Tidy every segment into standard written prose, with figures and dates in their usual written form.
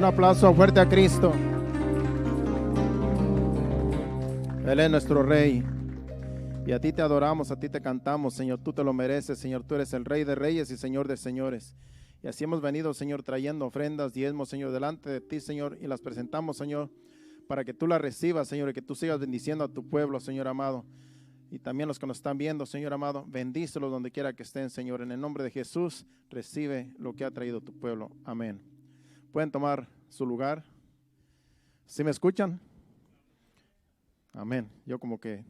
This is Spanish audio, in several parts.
aplauso fuerte a Cristo. Él es nuestro Rey. Y a ti te adoramos, a ti te cantamos, Señor. Tú te lo mereces, Señor. Tú eres el Rey de Reyes y Señor de Señores. Y así hemos venido, Señor, trayendo ofrendas, diezmos, Señor, delante de ti, Señor. Y las presentamos, Señor, para que tú las recibas, Señor, y que tú sigas bendiciendo a tu pueblo, Señor amado. Y también los que nos están viendo, Señor amado, bendícelos donde quiera que estén, Señor. En el nombre de Jesús, recibe lo que ha traído tu pueblo. Amén. Pueden tomar su lugar. ¿Sí me escuchan? Amén. Yo como que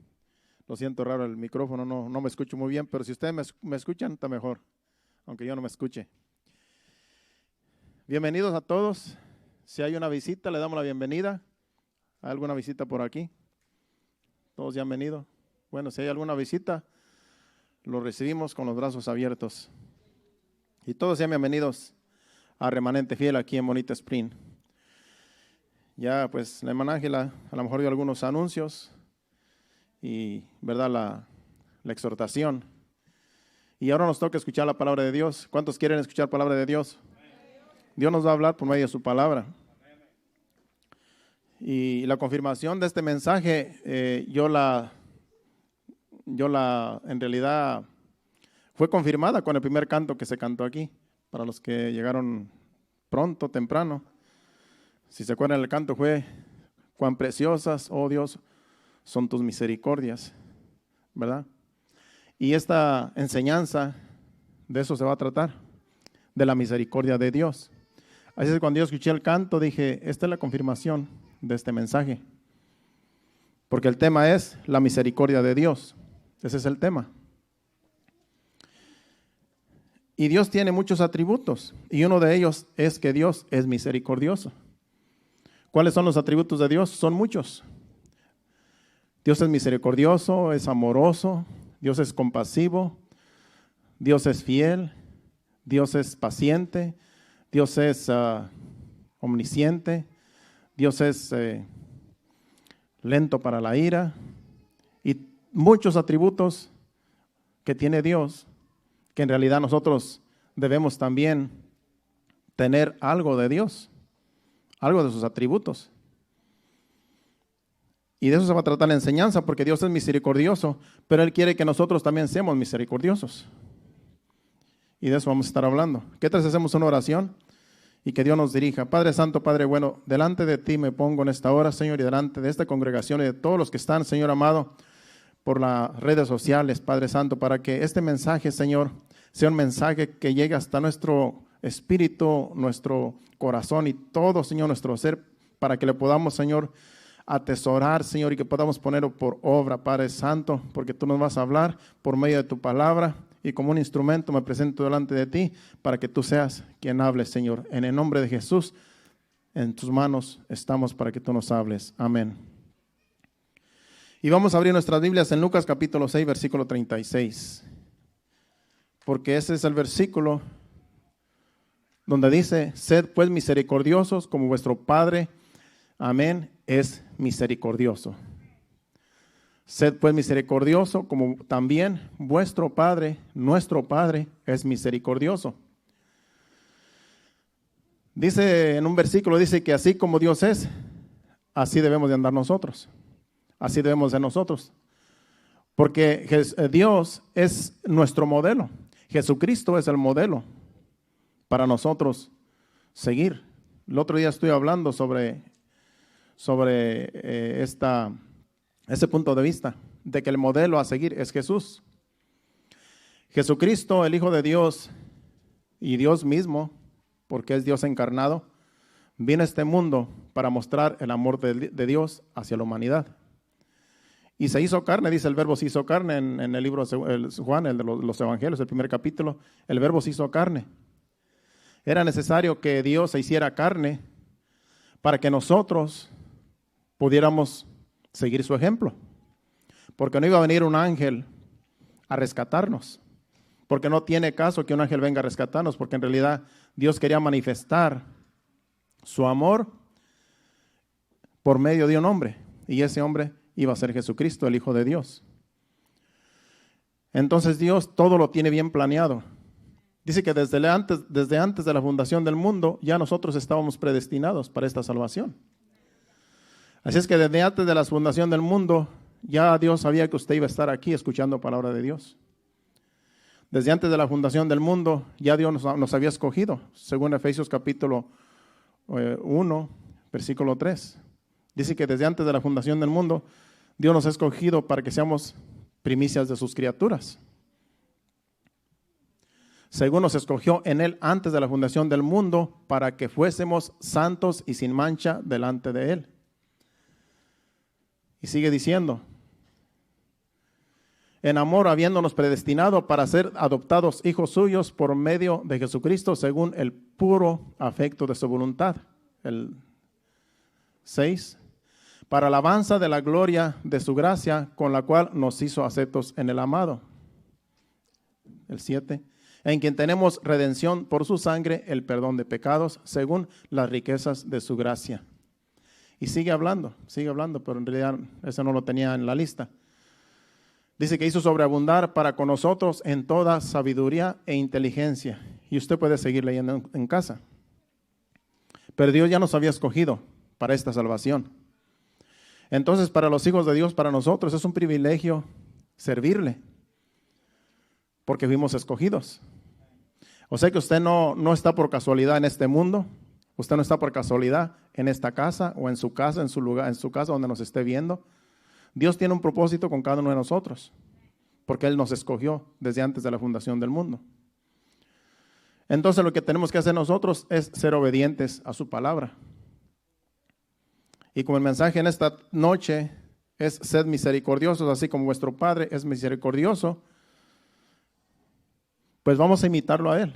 lo siento raro, el micrófono no me escucho muy bien, pero si ustedes me escuchan, está mejor, aunque yo no me escuche. Bienvenidos a todos. Si hay una visita, le damos la bienvenida. ¿Hay alguna visita por aquí? Todos ya han venido. Bueno, si hay alguna visita, lo recibimos con los brazos abiertos. Y todos sean bienvenidos a Remanente Fiel aquí en Bonita Spring. Ya pues la hermana Ángela a lo mejor dio algunos anuncios y verdad la exhortación. Y ahora nos toca escuchar la palabra de Dios. ¿Cuántos quieren escuchar palabra de Dios? Dios nos va a hablar por medio de su palabra. Y la confirmación de este mensaje, yo en realidad fue confirmada con el primer canto que se cantó aquí, para los que llegaron pronto, temprano. Si se acuerdan, el canto fue: cuán preciosas, oh Dios, son tus misericordias, ¿verdad? Y esta enseñanza, de eso se va a tratar, de la misericordia de Dios. Así es que cuando yo escuché el canto, dije, esta es la confirmación de este mensaje. Porque el tema es la misericordia de Dios. Ese es el tema. Y Dios tiene muchos atributos, y uno de ellos es que Dios es misericordioso. ¿Cuáles son los atributos de Dios? Son muchos. Dios es misericordioso, es amoroso, Dios es compasivo, Dios es fiel, Dios es paciente, Dios es omnisciente, Dios es lento para la ira, y muchos atributos que tiene Dios, que en realidad nosotros debemos también tener algo de Dios, algo de sus atributos. Y de eso se va a tratar la enseñanza, porque Dios es misericordioso, pero Él quiere que nosotros también seamos misericordiosos. Y de eso vamos a estar hablando. ¿Qué tal si hacemos una oración? Y que Dios nos dirija. Padre Santo, Padre bueno, delante de ti me pongo en esta hora, Señor, y delante de esta congregación y de todos los que están, Señor amado, por las redes sociales, Padre Santo, para que este mensaje, Señor, sea un mensaje que llegue hasta nuestro espíritu, nuestro corazón y todo, Señor, nuestro ser, para que le podamos, Señor, atesorar, Señor, y que podamos ponerlo por obra, Padre Santo, porque tú nos vas a hablar por medio de tu palabra, y como un instrumento me presento delante de ti para que tú seas quien hable, Señor. En el nombre de Jesús, en tus manos estamos para que tú nos hables. Amén. Y vamos a abrir nuestras Biblias en Lucas capítulo 6, versículo 36. Porque ese es el versículo donde dice: sed pues misericordiosos como vuestro Padre, amén, es misericordioso. Sed pues misericordioso como también vuestro Padre, nuestro Padre, es misericordioso. Dice en un versículo, dice que así como Dios es, así debemos de andar nosotros. Así debemos de nosotros. Porque Dios es nuestro modelo. Jesucristo es el modelo para nosotros seguir. El otro día estoy hablando sobre ese punto de vista, de que el modelo a seguir es Jesús. Jesucristo, el Hijo de Dios y Dios mismo, porque es Dios encarnado, vino a este mundo para mostrar el amor de Dios hacia la humanidad. Y se hizo carne, dice el verbo se hizo carne en el libro de Juan, el de los evangelios, el primer capítulo, el verbo se hizo carne. Era necesario que Dios se hiciera carne para que nosotros pudiéramos seguir su ejemplo. Porque no iba a venir un ángel a rescatarnos. Porque no tiene caso que un ángel venga a rescatarnos, porque en realidad Dios quería manifestar su amor por medio de un hombre. Y ese hombre iba a ser Jesucristo, el Hijo de Dios. Entonces Dios todo lo tiene bien planeado. Dice que desde antes de la fundación del mundo ya nosotros estábamos predestinados para esta salvación. Así es que desde antes de la fundación del mundo ya Dios sabía que usted iba a estar aquí escuchando palabra de Dios. Desde antes de la fundación del mundo ya Dios nos había escogido, según Efesios capítulo 1, versículo 3. Dice que desde antes de la fundación del mundo Dios nos ha escogido para que seamos primicias de sus criaturas. Según nos escogió en Él antes de la fundación del mundo, para que fuésemos santos y sin mancha delante de Él. Y sigue diciendo, en amor habiéndonos predestinado para ser adoptados hijos suyos por medio de Jesucristo, según el puro afecto de su voluntad. El 6, para alabanza de la gloria de su gracia, con la cual nos hizo aceptos en el amado. El 7, en quien tenemos redención por su sangre, el perdón de pecados, según las riquezas de su gracia. Y sigue hablando, pero en realidad eso no lo tenía en la lista. Dice que hizo sobreabundar para con nosotros en toda sabiduría e inteligencia. Y usted puede seguir leyendo en casa. Pero Dios ya nos había escogido para esta salvación. Entonces, para los hijos de Dios, para nosotros, es un privilegio servirle, porque fuimos escogidos. O sea que usted no está por casualidad en este mundo, usted no está por casualidad en esta casa o en su casa, en su lugar, en su casa donde nos esté viendo. Dios tiene un propósito con cada uno de nosotros, porque Él nos escogió desde antes de la fundación del mundo. Entonces lo que tenemos que hacer nosotros es ser obedientes a su palabra. Y como el mensaje en esta noche es sed misericordiosos, así como vuestro Padre es misericordioso, pues vamos a imitarlo a Él.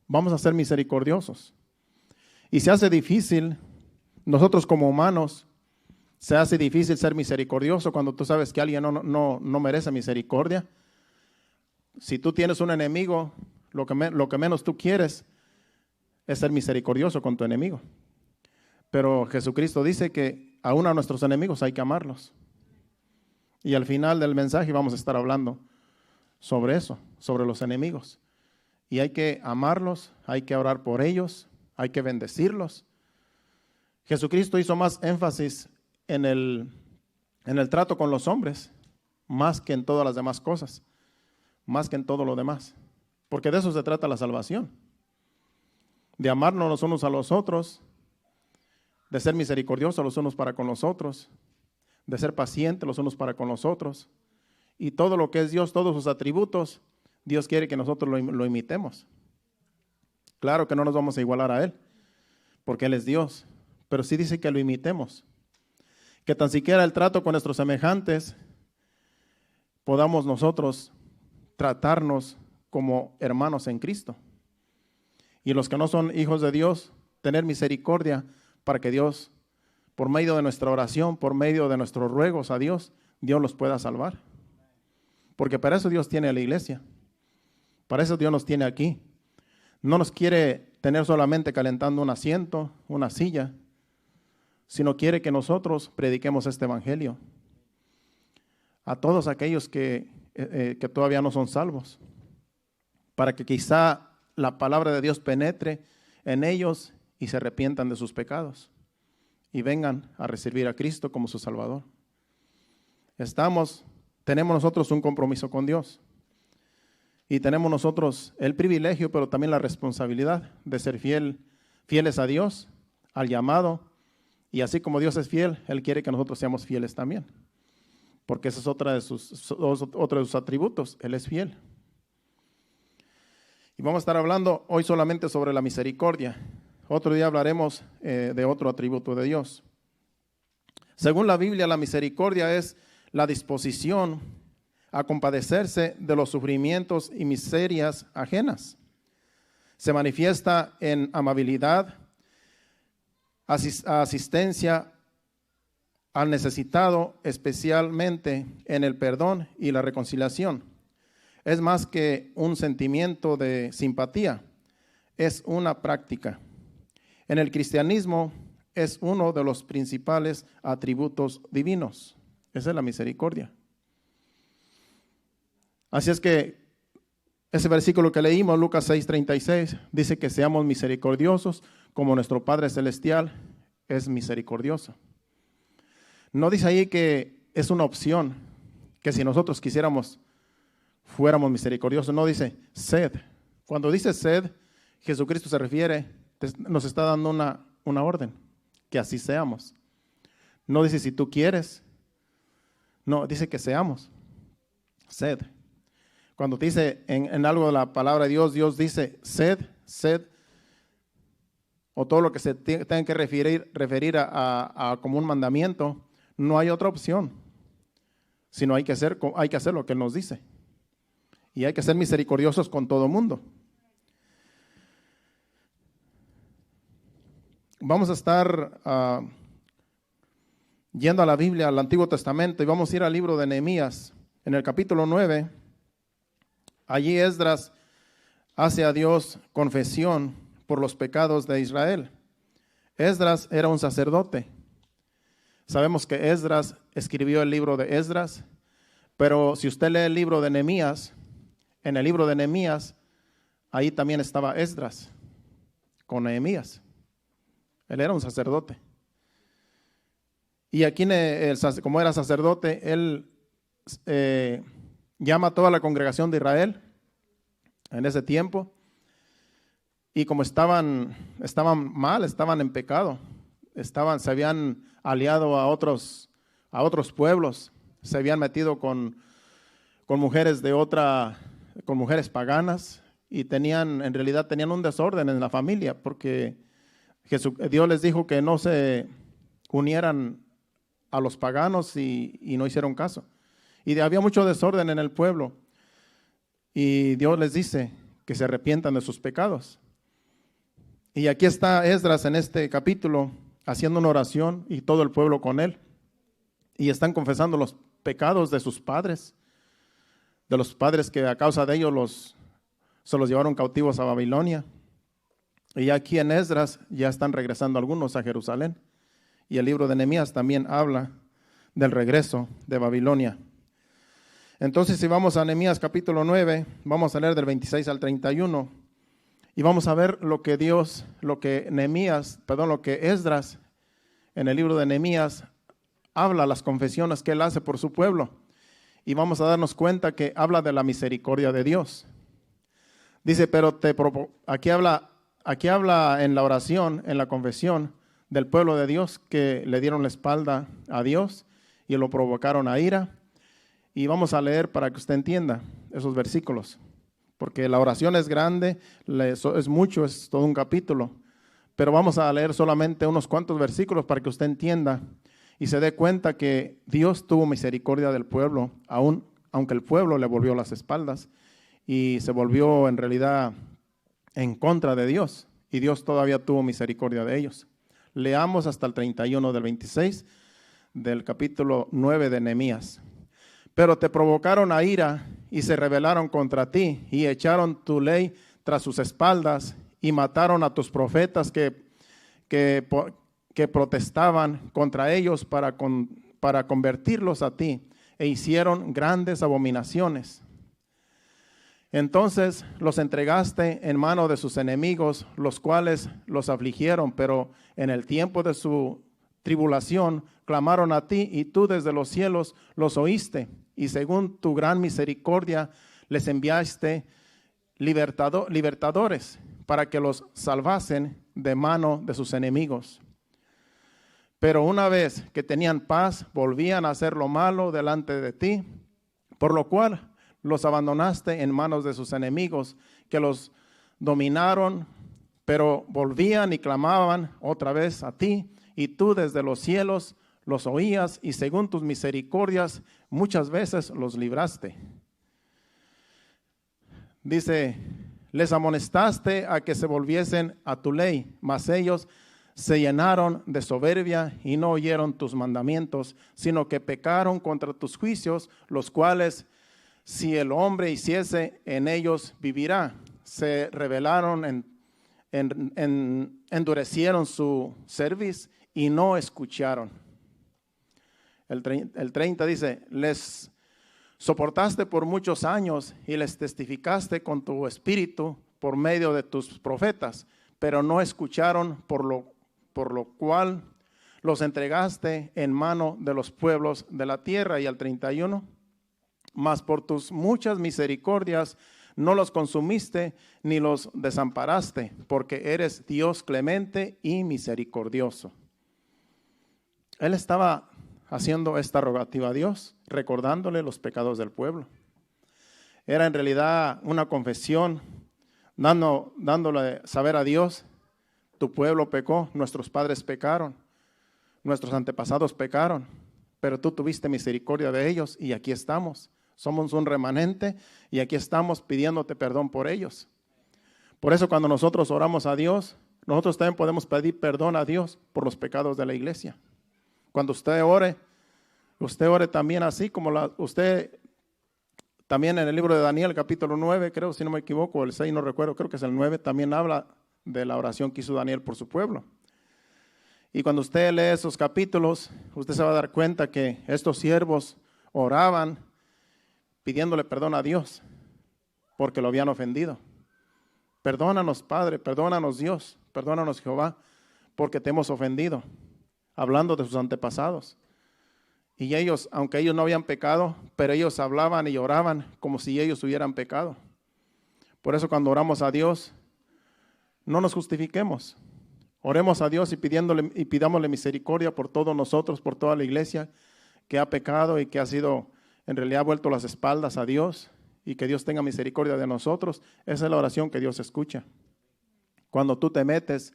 Vamos a ser misericordiosos. Y se hace difícil, nosotros como humanos, se hace difícil ser misericordioso cuando tú sabes que alguien no merece misericordia. Si tú tienes un enemigo, lo que menos tú quieres es ser misericordioso con tu enemigo. Pero Jesucristo dice que aún a nuestros enemigos hay que amarlos. Y al final del mensaje vamos a estar hablando sobre eso, sobre los enemigos. Y hay que amarlos, hay que orar por ellos, hay que bendecirlos. Jesucristo hizo más énfasis en el trato con los hombres, más que en todas las demás cosas, más que en todo lo demás. Porque de eso se trata la salvación. De amarnos los unos a los otros, de ser misericordiosos los unos para con los otros, de ser pacientes los unos para con los otros. Y todo lo que es Dios, todos sus atributos, Dios quiere que nosotros lo imitemos. Claro que no nos vamos a igualar a Él, porque Él es Dios, pero sí dice que lo imitemos. Que tan siquiera el trato con nuestros semejantes podamos nosotros tratarnos como hermanos en Cristo. Y los que no son hijos de Dios, tener misericordia para que Dios, por medio de nuestra oración, por medio de nuestros ruegos a Dios, Dios los pueda salvar. Porque para eso Dios tiene a la iglesia. Para eso Dios nos tiene aquí. No nos quiere tener solamente calentando un asiento, una silla, sino quiere que nosotros prediquemos este evangelio a todos aquellos que todavía no son salvos, para que quizá la palabra de Dios penetre en ellos y se arrepientan de sus pecados y vengan a recibir a Cristo como su Salvador. Tenemos nosotros un compromiso con Dios y tenemos nosotros el privilegio, pero también la responsabilidad de ser fieles a Dios, al llamado. Y así como Dios es fiel, Él quiere que nosotros seamos fieles también. Porque ese es otro de sus atributos, Él es fiel. Y vamos a estar hablando hoy solamente sobre la misericordia. Otro día hablaremos de otro atributo de Dios. Según la Biblia, la misericordia es la disposición a compadecerse de los sufrimientos y miserias ajenas. Se manifiesta en amabilidad, asistencia al necesitado, especialmente en el perdón y la reconciliación. Es más que un sentimiento de simpatía, es una práctica. En el cristianismo es uno de los principales atributos divinos. Esa es la misericordia. Así es que Ese versículo que leímos, Lucas 6:36, dice que seamos misericordiosos como nuestro Padre Celestial es misericordioso. No dice ahí que es una opción, que si nosotros quisiéramos, fuéramos misericordiosos. No dice sed. Cuando dice sed, Jesucristo se refiere, nos está dando una orden, que así seamos. No dice si tú quieres, no, dice que seamos. Sed. Cuando dice en algo de la palabra de Dios, Dios dice sed, o todo lo que se tenga que referir a como un mandamiento, no hay otra opción, sino hay que hacer lo que Él nos dice. Y hay que ser misericordiosos con todo mundo. Vamos a estar yendo a la Biblia, al Antiguo Testamento, y vamos a ir al libro de Nehemías, en el capítulo 9. Allí Esdras hace a Dios confesión por los pecados de Israel. Esdras era un sacerdote. Sabemos que Esdras escribió el libro de Esdras, pero si usted lee el libro de Nehemías, en el libro de Nehemías, ahí también estaba Esdras con Nehemías. Él era un sacerdote. Y aquí, como era sacerdote, él llama a toda la congregación de Israel en ese tiempo. Y como estaban mal, estaban en pecado, se habían aliado a otros pueblos, se habían metido con mujeres con mujeres paganas, y en realidad tenían un desorden en la familia, porque Dios les dijo que no se unieran a los paganos y no hicieron caso. Y había mucho desorden en el pueblo, y Dios les dice que se arrepientan de sus pecados. Y aquí está Esdras en este capítulo haciendo una oración y todo el pueblo con él. Y están confesando los pecados de sus padres, de los padres que a causa de ellos se los llevaron cautivos a Babilonia. Y aquí en Esdras ya están regresando algunos a Jerusalén. Y el libro de Nehemías también habla del regreso de Babilonia. Entonces, si vamos a Nehemías capítulo 9, vamos a leer del 26 al 31. Y vamos a ver lo que Esdras en el libro de Nehemías habla, las confesiones que él hace por su pueblo. Y vamos a darnos cuenta que habla de la misericordia de Dios. Dice, pero aquí habla en la oración, en la confesión del pueblo de Dios, que le dieron la espalda a Dios y lo provocaron a ira. Y vamos a leer para que usted entienda esos versículos, porque la oración es grande, es mucho, es todo un capítulo, pero vamos a leer solamente unos cuantos versículos para que usted entienda y se dé cuenta que Dios tuvo misericordia del pueblo, aunque el pueblo le volvió las espaldas y se volvió en realidad en contra de Dios, y Dios todavía tuvo misericordia de ellos. Leamos hasta el 31 del 26 del capítulo 9 de Nehemías. Pero te provocaron a ira y se rebelaron contra ti y echaron tu ley tras sus espaldas y mataron a tus profetas que protestaban contra ellos para convertirlos a ti, e hicieron grandes abominaciones. Entonces los entregaste en mano de sus enemigos, los cuales los afligieron, pero en el tiempo de su tribulación clamaron a ti, y tú desde los cielos los oíste, y según tu gran misericordia les enviaste libertadores para que los salvasen de mano de sus enemigos. Pero una vez que tenían paz, volvían a hacer lo malo delante de ti, por lo cual los abandonaste en manos de sus enemigos, que los dominaron, pero volvían y clamaban otra vez a ti, y tú desde los cielos los oías, y según tus misericordias muchas veces los libraste. Dice, les amonestaste a que se volviesen a tu ley, mas ellos se llenaron de soberbia y no oyeron tus mandamientos, sino que pecaron contra tus juicios, los cuales si el hombre hiciese en ellos vivirá. Se rebelaron, endurecieron su cerviz y no escucharon. El 30 dice, les Soportaste por muchos años y les testificaste con tu espíritu por medio de tus profetas, pero no escucharon, por lo cual los entregaste en mano de los pueblos de la tierra. Y al 31, mas por tus muchas misericordias no los consumiste ni los desamparaste, porque eres Dios clemente y misericordioso. Él estaba haciendo esta rogativa a Dios, recordándole los pecados del pueblo. Era en realidad una confesión, dándole saber a Dios: tu pueblo pecó, nuestros padres pecaron, nuestros antepasados pecaron, pero tú tuviste misericordia de ellos y aquí estamos. Somos un remanente y aquí estamos pidiéndote perdón por ellos. Por eso cuando nosotros oramos a Dios, nosotros también podemos pedir perdón a Dios por los pecados de la iglesia. Cuando usted ore también así como usted también en el libro de Daniel, capítulo 9, creo, si no me equivoco, el 6, no recuerdo, creo que es el 9, también habla de la oración que hizo Daniel por su pueblo. Y cuando usted lee esos capítulos, usted se va a dar cuenta que estos siervos oraban pidiéndole perdón a Dios porque lo habían ofendido. Perdónanos, Padre, perdónanos, Dios, perdónanos, Jehová, porque te hemos ofendido, hablando de sus antepasados. Y ellos, aunque ellos no habían pecado, pero ellos hablaban y oraban como si ellos hubieran pecado. Por eso cuando oramos a Dios, no nos justifiquemos. Oremos a Dios y pidámosle misericordia por todos nosotros, por toda la iglesia que ha pecado y que ha sido, en realidad, vuelto las espaldas a Dios, y que Dios tenga misericordia de nosotros. Esa es la oración que Dios escucha cuando tú te metes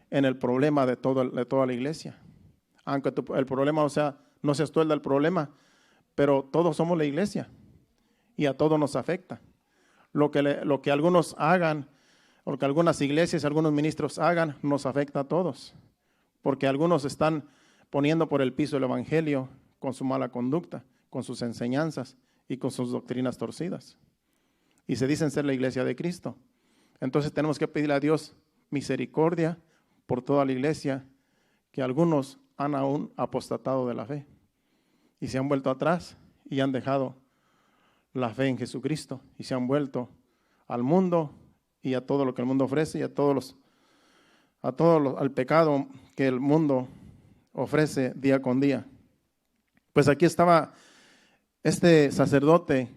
en el problema de toda la iglesia. Aunque el problema, no seas tú el del problema, pero todos somos la iglesia y a todos nos afecta. Lo que algunos hagan, o lo que algunas iglesias, algunos ministros hagan, nos afecta a todos, porque algunos están poniendo por el piso el evangelio con su mala conducta, con sus enseñanzas y con sus doctrinas torcidas, y se dicen ser la iglesia de Cristo. Entonces tenemos que pedirle a Dios misericordia por toda la iglesia, que algunos han aún apostatado de la fe y se han vuelto atrás y han dejado la fe en Jesucristo y se han vuelto al mundo y a todo lo que el mundo ofrece y al pecado que el mundo ofrece día con día. Pues aquí estaba este sacerdote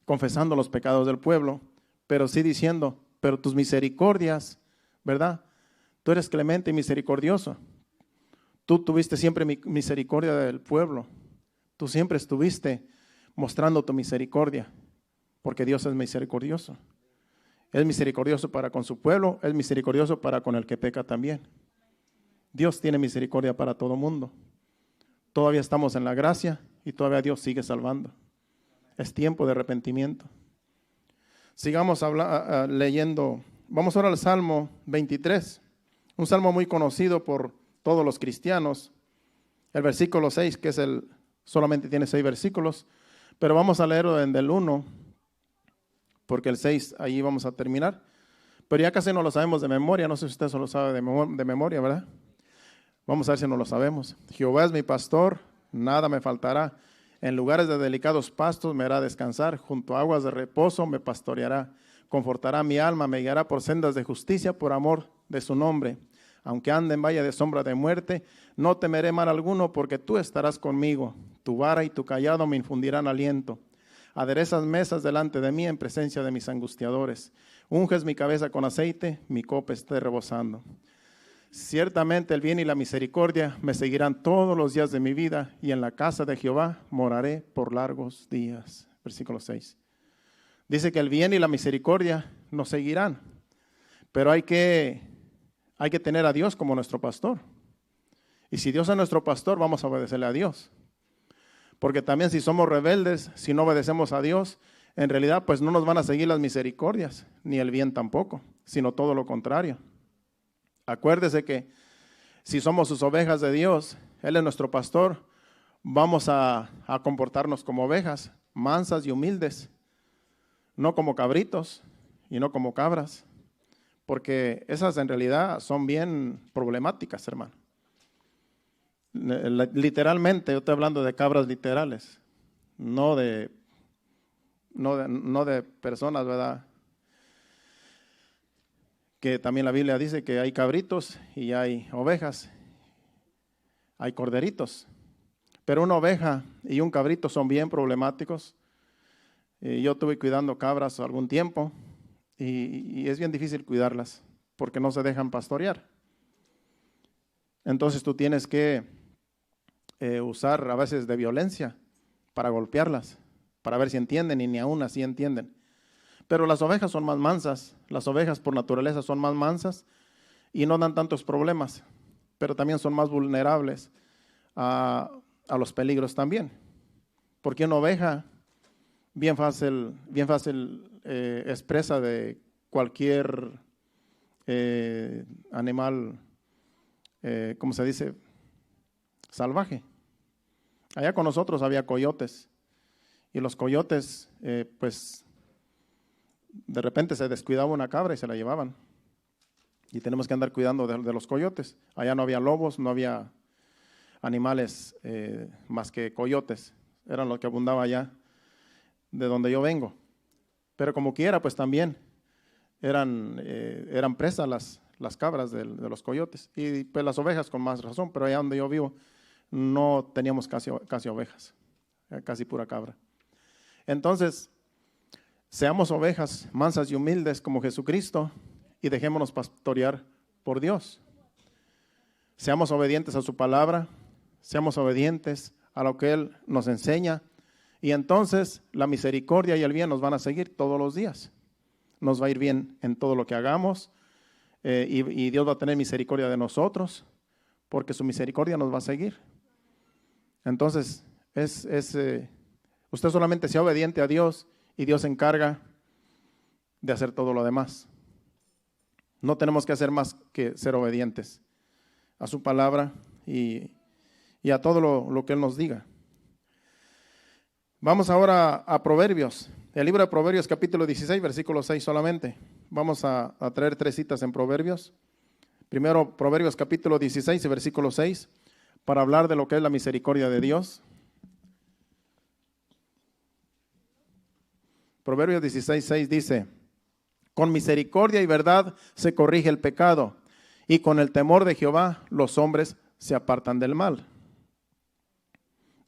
confesando los pecados del pueblo, pero sí diciendo: pero tus misericordias, ¿verdad? Tú eres clemente y misericordioso. Tú tuviste siempre misericordia del pueblo. Tú siempre estuviste mostrando tu misericordia, porque Dios es misericordioso. Es misericordioso para con su pueblo, es misericordioso para con el que peca también. Dios tiene misericordia para todo mundo. Todavía estamos en la gracia y todavía Dios sigue salvando. Es tiempo de arrepentimiento. Sigamos leyendo. Vamos ahora al Salmo 23, un salmo muy conocido por todos los cristianos. El versículo 6, que solamente tiene 6 versículos, pero vamos a leerlo desde el 1, porque el 6 ahí vamos a terminar. Pero ya casi no lo sabemos de memoria, no sé si usted solo sabe de memoria, ¿verdad? Vamos a ver si no lo sabemos. Jehová es mi pastor, nada me faltará. En lugares de delicados pastos me hará descansar, junto a aguas de reposo me pastoreará. Confortará mi alma, me guiará por sendas de justicia, por amor de su nombre. Aunque ande en valle de sombra de muerte, no temeré mal alguno, porque tú estarás conmigo. Tu vara y tu cayado me infundirán aliento. Aderezas mesas delante de mí en presencia de mis angustiadores. Unges mi cabeza con aceite, mi copa esté rebosando. Ciertamente el bien y la misericordia me seguirán todos los días de mi vida, y en la casa de Jehová moraré por largos días. Versículo 6. Dice que el bien y la misericordia nos seguirán, pero hay que tener a Dios como nuestro pastor. Y si Dios es nuestro pastor, vamos a obedecerle a Dios. Porque también si somos rebeldes, si no obedecemos a Dios, en realidad pues no nos van a seguir las misericordias, ni el bien tampoco, sino todo lo contrario. Acuérdese que si somos sus ovejas de Dios, Él es nuestro pastor, vamos a comportarnos como ovejas, mansas y humildes, no como cabritos y no como cabras, porque esas en realidad son bien problemáticas, hermano. Literalmente, yo estoy hablando de cabras literales, no de no de personas, ¿verdad? Que también la Biblia dice que hay cabritos y hay ovejas, hay corderitos. Pero una oveja y un cabrito son bien problemáticos. Yo estuve cuidando cabras algún tiempo y es bien difícil cuidarlas porque no se dejan pastorear. Entonces tú tienes que usar a veces de violencia para golpearlas, para ver si entienden, y ni aún así entienden. Pero las ovejas son más mansas, las ovejas por naturaleza son más mansas y no dan tantos problemas, pero también son más vulnerables a los peligros también. Porque una oveja bien fácil es presa de cualquier animal, ¿cómo se dice? Salvaje. Allá con nosotros había coyotes y los coyotes, pues de repente se descuidaba una cabra y se la llevaban. Y tenemos que andar cuidando de los coyotes. Allá no había lobos, no había animales más que coyotes. Eran los que abundaban allá de donde yo vengo. Pero como quiera, pues también eran presas las cabras de los coyotes. Y pues las ovejas con más razón, pero allá donde yo vivo no teníamos casi ovejas, casi pura cabra. Entonces, seamos ovejas mansas y humildes como Jesucristo y dejémonos pastorear por Dios. Seamos obedientes a su palabra, seamos obedientes a lo que Él nos enseña y entonces la misericordia y el bien nos van a seguir todos los días. Nos va a ir bien en todo lo que hagamos y Dios va a tener misericordia de nosotros porque su misericordia nos va a seguir. Entonces, usted solamente sea obediente a Dios y Dios se encarga de hacer todo lo demás. No tenemos que hacer más que ser obedientes a su palabra y a todo lo que Él nos diga. Vamos ahora a Proverbios, el libro de Proverbios capítulo 16, versículo 6 solamente. Vamos a traer 3 citas en Proverbios. Primero Proverbios capítulo 16 y versículo 6, para hablar de lo que es la misericordia de Dios. Proverbios 16, 6 dice: con misericordia y verdad se corrige el pecado, y con el temor de Jehová los hombres se apartan del mal.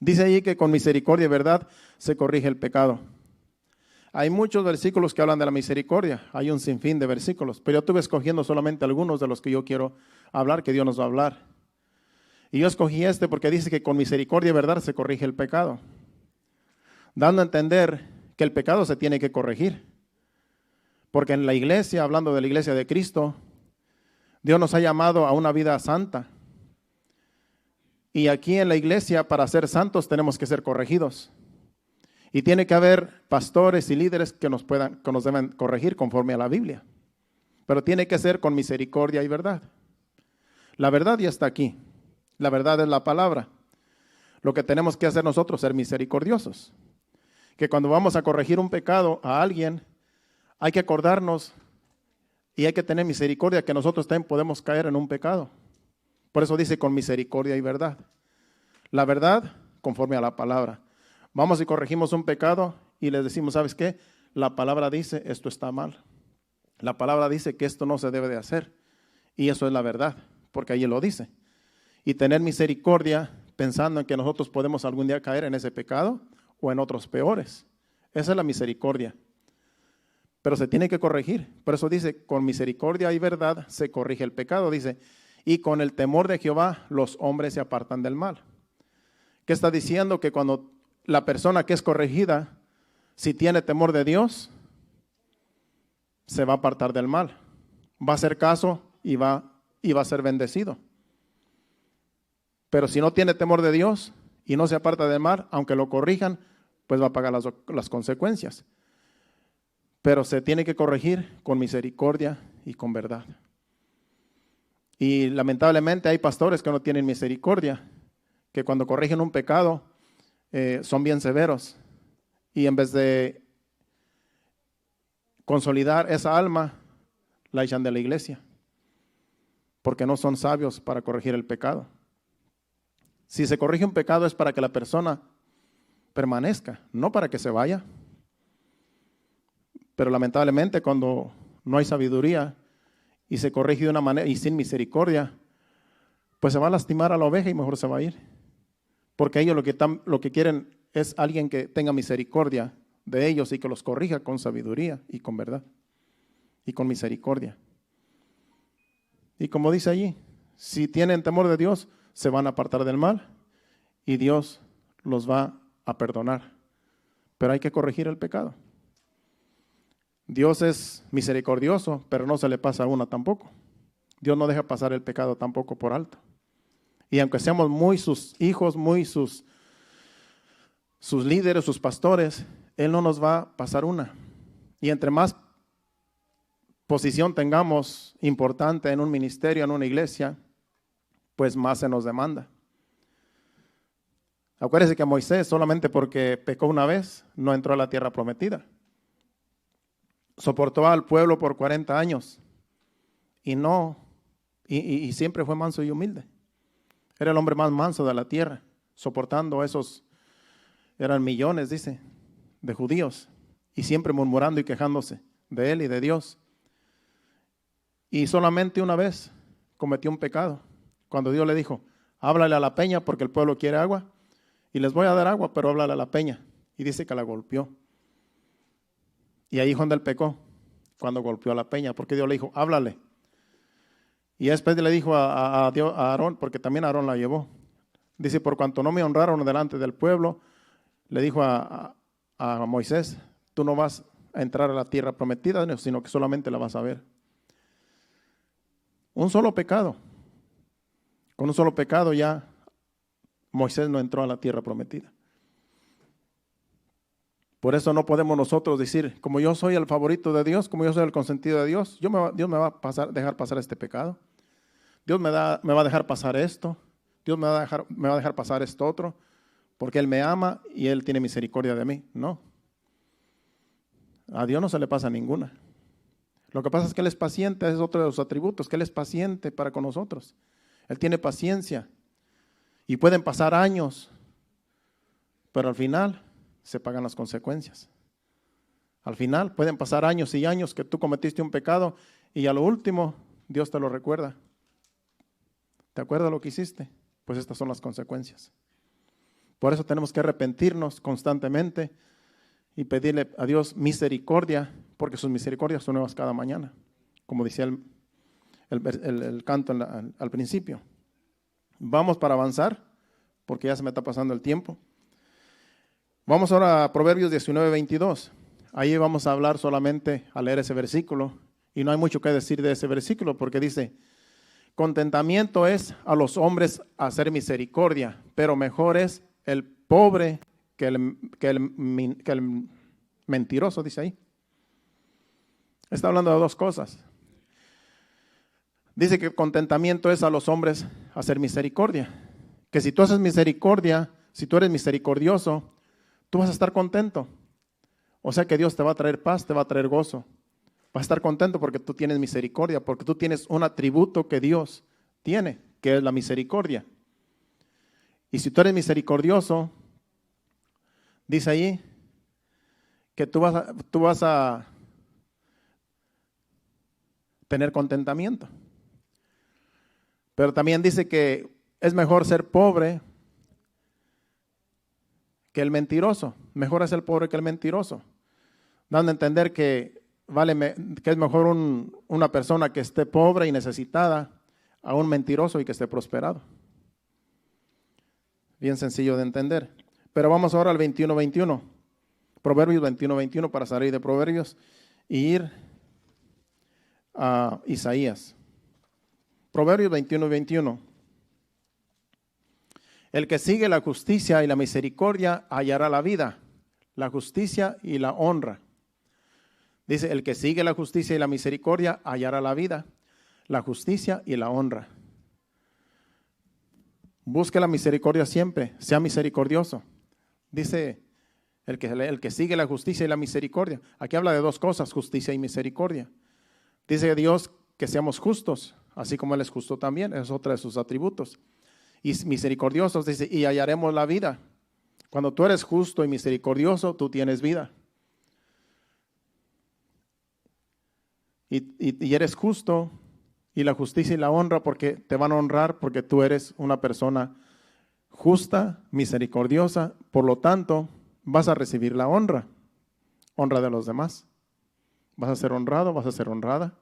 Dice allí que con misericordia y verdad se corrige el pecado. Hay muchos versículos que hablan de la misericordia, hay un sinfín de versículos, pero yo estuve escogiendo solamente algunos de los que yo quiero hablar, que Dios nos va a hablar. Y yo escogí porque dice que con misericordia y verdad se corrige el pecado, dando a entender que el pecado se tiene que corregir. Porque en la iglesia, hablando de la iglesia de Cristo, Dios nos ha llamado a una vida santa. Y aquí en la iglesia, para ser santos, tenemos que ser corregidos. Y tiene que haber pastores y líderes que nos deben corregir conforme a la Biblia. Pero tiene que ser con misericordia y verdad. La verdad ya está aquí. La verdad es la palabra. Lo que tenemos que hacer nosotros es ser misericordiosos. Que cuando vamos a corregir un pecado a alguien, hay que acordarnos y hay que tener misericordia que nosotros también podemos caer en un pecado. Por eso dice con misericordia y verdad. La verdad conforme a la palabra. Vamos y corregimos un pecado y les decimos, ¿sabes qué? La palabra dice esto está mal. La palabra dice que esto no se debe de hacer. Y eso es la verdad, porque ahí lo dice. Y tener misericordia pensando en que nosotros podemos algún día caer en ese pecado o en otros peores. Esa es la misericordia. Pero se tiene que corregir. Por eso dice, con misericordia y verdad se corrige el pecado. Dice, y con el temor de Jehová los hombres se apartan del mal. ¿Qué está diciendo? Que cuando la persona que es corregida, si tiene temor de Dios, se va a apartar del mal. Va a hacer caso y va a ser bendecido. Pero si no tiene temor de Dios y no se aparta del mal, aunque lo corrijan, pues va a pagar las consecuencias. Pero se tiene que corregir con misericordia y con verdad. Y lamentablemente hay pastores que no tienen misericordia, que cuando corrigen un pecado son bien severos. Y en vez de consolidar esa alma, la echan de la iglesia, porque no son sabios para corregir el pecado. Si se corrige un pecado es para que la persona permanezca, no para que se vaya. Pero lamentablemente cuando no hay sabiduría y se corrige de una manera y sin misericordia, pues se va a lastimar a la oveja y mejor se va a ir. Porque ellos lo que quieren es alguien que tenga misericordia de ellos y que los corrija con sabiduría y con verdad y con misericordia. Y como dice allí, si tienen temor de Dios, se van a apartar del mal y Dios los va a perdonar. Pero hay que corregir el pecado. Dios es misericordioso, pero no se le pasa a una tampoco. Dios no deja pasar el pecado tampoco por alto. Y aunque seamos muy sus hijos, muy sus líderes, sus pastores, Él no nos va a pasar una. Y entre más posición tengamos importante en un ministerio, en una iglesia, pues más se nos demanda. Acuérdense que Moisés, solamente porque pecó una vez, no entró a la tierra prometida. Soportó al pueblo por 40 años y siempre fue manso y humilde. Era el hombre más manso de la tierra, soportando eran millones, dice, de judíos, y siempre murmurando y quejándose de él y de Dios. Y solamente una vez cometió un pecado, cuando Dios le dijo, háblale a la peña porque el pueblo quiere agua, y les voy a dar agua, pero háblale a la peña. Y dice que la golpeó. Y ahí fue donde él pecó, cuando golpeó a la peña, porque Dios le dijo, háblale. Y después le dijo a Aarón, porque también Aarón la llevó. Dice, por cuanto no me honraron delante del pueblo, le dijo a Moisés, tú no vas a entrar a la tierra prometida, sino que solamente la vas a ver. Un solo pecado. Con un solo pecado ya Moisés no entró a la tierra prometida. Por eso no podemos nosotros decir, como yo soy el favorito de Dios, como yo soy el consentido de Dios, Dios me va a dejar pasar este pecado. Dios me va a dejar pasar esto. Dios me va a dejar pasar esto otro, porque Él me ama y Él tiene misericordia de mí. No. A Dios no se le pasa ninguna. Lo que pasa es que Él es paciente, es otro de los atributos, que Él es paciente para con nosotros. Él tiene paciencia. Y pueden pasar años, pero al final se pagan las consecuencias. Al final pueden pasar años y años que tú cometiste un pecado y a lo último Dios te lo recuerda. ¿Te acuerdas lo que hiciste? Pues estas son las consecuencias. Por eso tenemos que arrepentirnos constantemente y pedirle a Dios misericordia, porque sus misericordias son nuevas cada mañana, como decía el canto al principio. Vamos para avanzar, porque ya se me está pasando el tiempo. Vamos ahora a Proverbios 19:22. Ahí vamos a hablar solamente a leer ese versículo, y no hay mucho que decir de ese versículo, porque dice, contentamiento es a los hombres hacer misericordia, pero mejor es el pobre que el mentiroso, dice ahí. Está hablando de dos cosas. Dice que contentamiento es a los hombres hacer misericordia. Que si tú haces misericordia, si tú eres misericordioso, tú vas a estar contento. O sea que Dios te va a traer paz, te va a traer gozo. Vas a estar contento porque tú tienes misericordia, porque tú tienes un atributo que Dios tiene, que es la misericordia. Y si tú eres misericordioso, dice ahí que tú vas a tener contentamiento. Pero también dice que es mejor ser pobre que el mentiroso. Mejor es el pobre que el mentiroso. Dando a entender que es mejor una persona que esté pobre y necesitada a un mentiroso y que esté prosperado. Bien sencillo de entender. Pero vamos ahora al 21:21. Proverbios 21:21 para salir de Proverbios y ir a Isaías. Proverbios 21:21. El que sigue la justicia y la misericordia hallará la vida, la justicia y la honra. Dice, el que sigue la justicia y la misericordia hallará la vida, la justicia y la honra. Busque la misericordia siempre, sea misericordioso. Dice, el que sigue la justicia y la misericordia. Aquí habla de dos cosas, justicia y misericordia. Dice Dios que seamos justos, así como Él es justo también, es otro de sus atributos. Y misericordiosos, dice, y hallaremos la vida. Cuando tú eres justo y misericordioso, tú tienes vida. y eres justo, y la justicia y la honra porque te van a honrar porque tú eres una persona justa, misericordiosa, por lo tanto vas a recibir la honra de los demás. Vas a ser honrado, vas a ser honrada,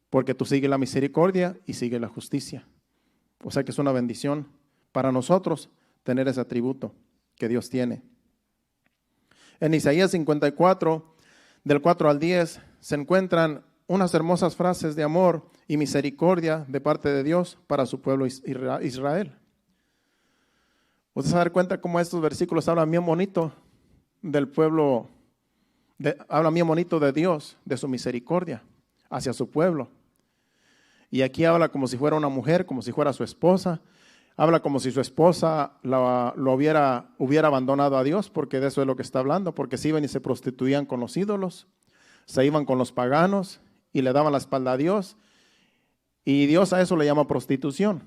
porque tú sigues la misericordia y sigues la justicia. O sea que es una bendición para nosotros tener ese atributo que Dios tiene. En Isaías 54, del 4 al 10, se encuentran unas hermosas frases de amor y misericordia de parte de Dios para su pueblo Israel. Usted se va a dar cuenta cómo estos versículos hablan bien bonito del pueblo, hablan bien bonito de Dios, de su misericordia hacia su pueblo. Y aquí habla como si fuera una mujer, como si fuera su esposa. Habla como si su esposa lo hubiera abandonado a Dios, porque de eso es lo que está hablando, porque se iban y se prostituían con los ídolos, se iban con los paganos y le daban la espalda a Dios. Y Dios a eso le llama prostitución.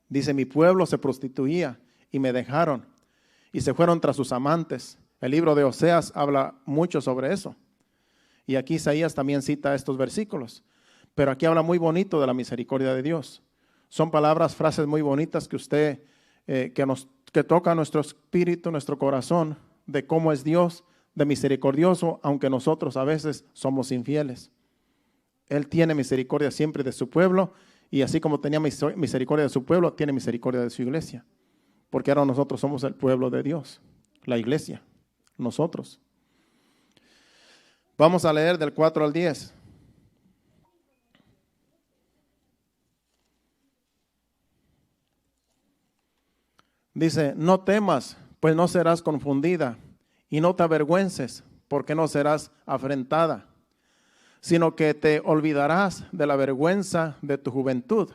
Dice, mi pueblo se prostituía y me dejaron y se fueron tras sus amantes. El libro de Oseas habla mucho sobre eso. Y aquí Isaías también cita estos versículos. Pero aquí habla muy bonito de la misericordia de Dios. Son palabras, frases muy bonitas que usted, que toca nuestro espíritu, nuestro corazón, de cómo es Dios, de misericordioso, aunque nosotros a veces somos infieles. Él tiene misericordia siempre de su pueblo, y así como tenía misericordia de su pueblo, tiene misericordia de su iglesia. Porque ahora nosotros somos el pueblo de Dios, la iglesia, nosotros. Vamos a leer del 4 al 10. Dice, no temas, pues no serás confundida, y no te avergüences, porque no serás afrentada, sino que te olvidarás de la vergüenza de tu juventud,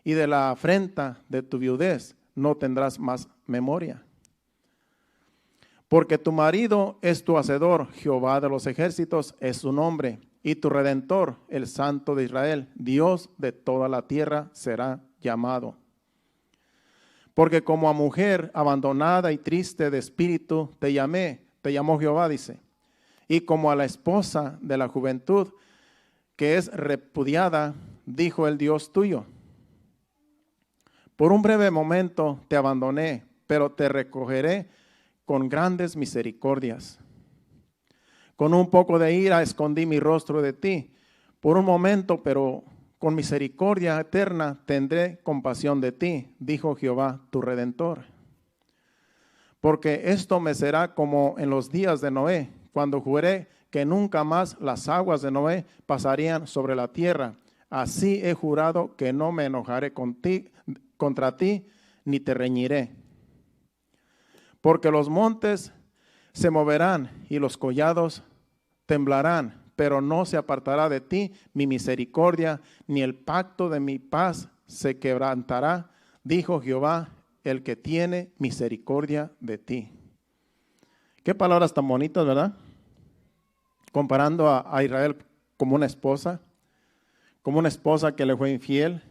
y de la afrenta de tu viudez no tendrás más memoria. Porque tu marido es tu hacedor, Jehová de los ejércitos es su nombre, y tu redentor, el Santo de Israel, Dios de toda la tierra será llamado. Porque como a mujer abandonada y triste de espíritu te llamó Jehová, dice. Y como a la esposa de la juventud que es repudiada, dijo el Dios tuyo. Por un breve momento te abandoné, pero te recogeré con grandes misericordias. Con un poco de ira escondí mi rostro de ti. Por un momento, pero con misericordia eterna tendré compasión de ti, dijo Jehová tu Redentor. Porque esto me será como en los días de Noé, cuando juré que nunca más las aguas de Noé pasarían sobre la tierra. Así he jurado que no me enojaré contra ti, ni te reñiré. Porque los montes se moverán y los collados temblarán, pero no se apartará de ti mi misericordia, ni el pacto de mi paz se quebrantará, dijo Jehová, el que tiene misericordia de ti. Qué palabras tan bonitas, ¿verdad? Comparando a Israel como una esposa que le fue infiel,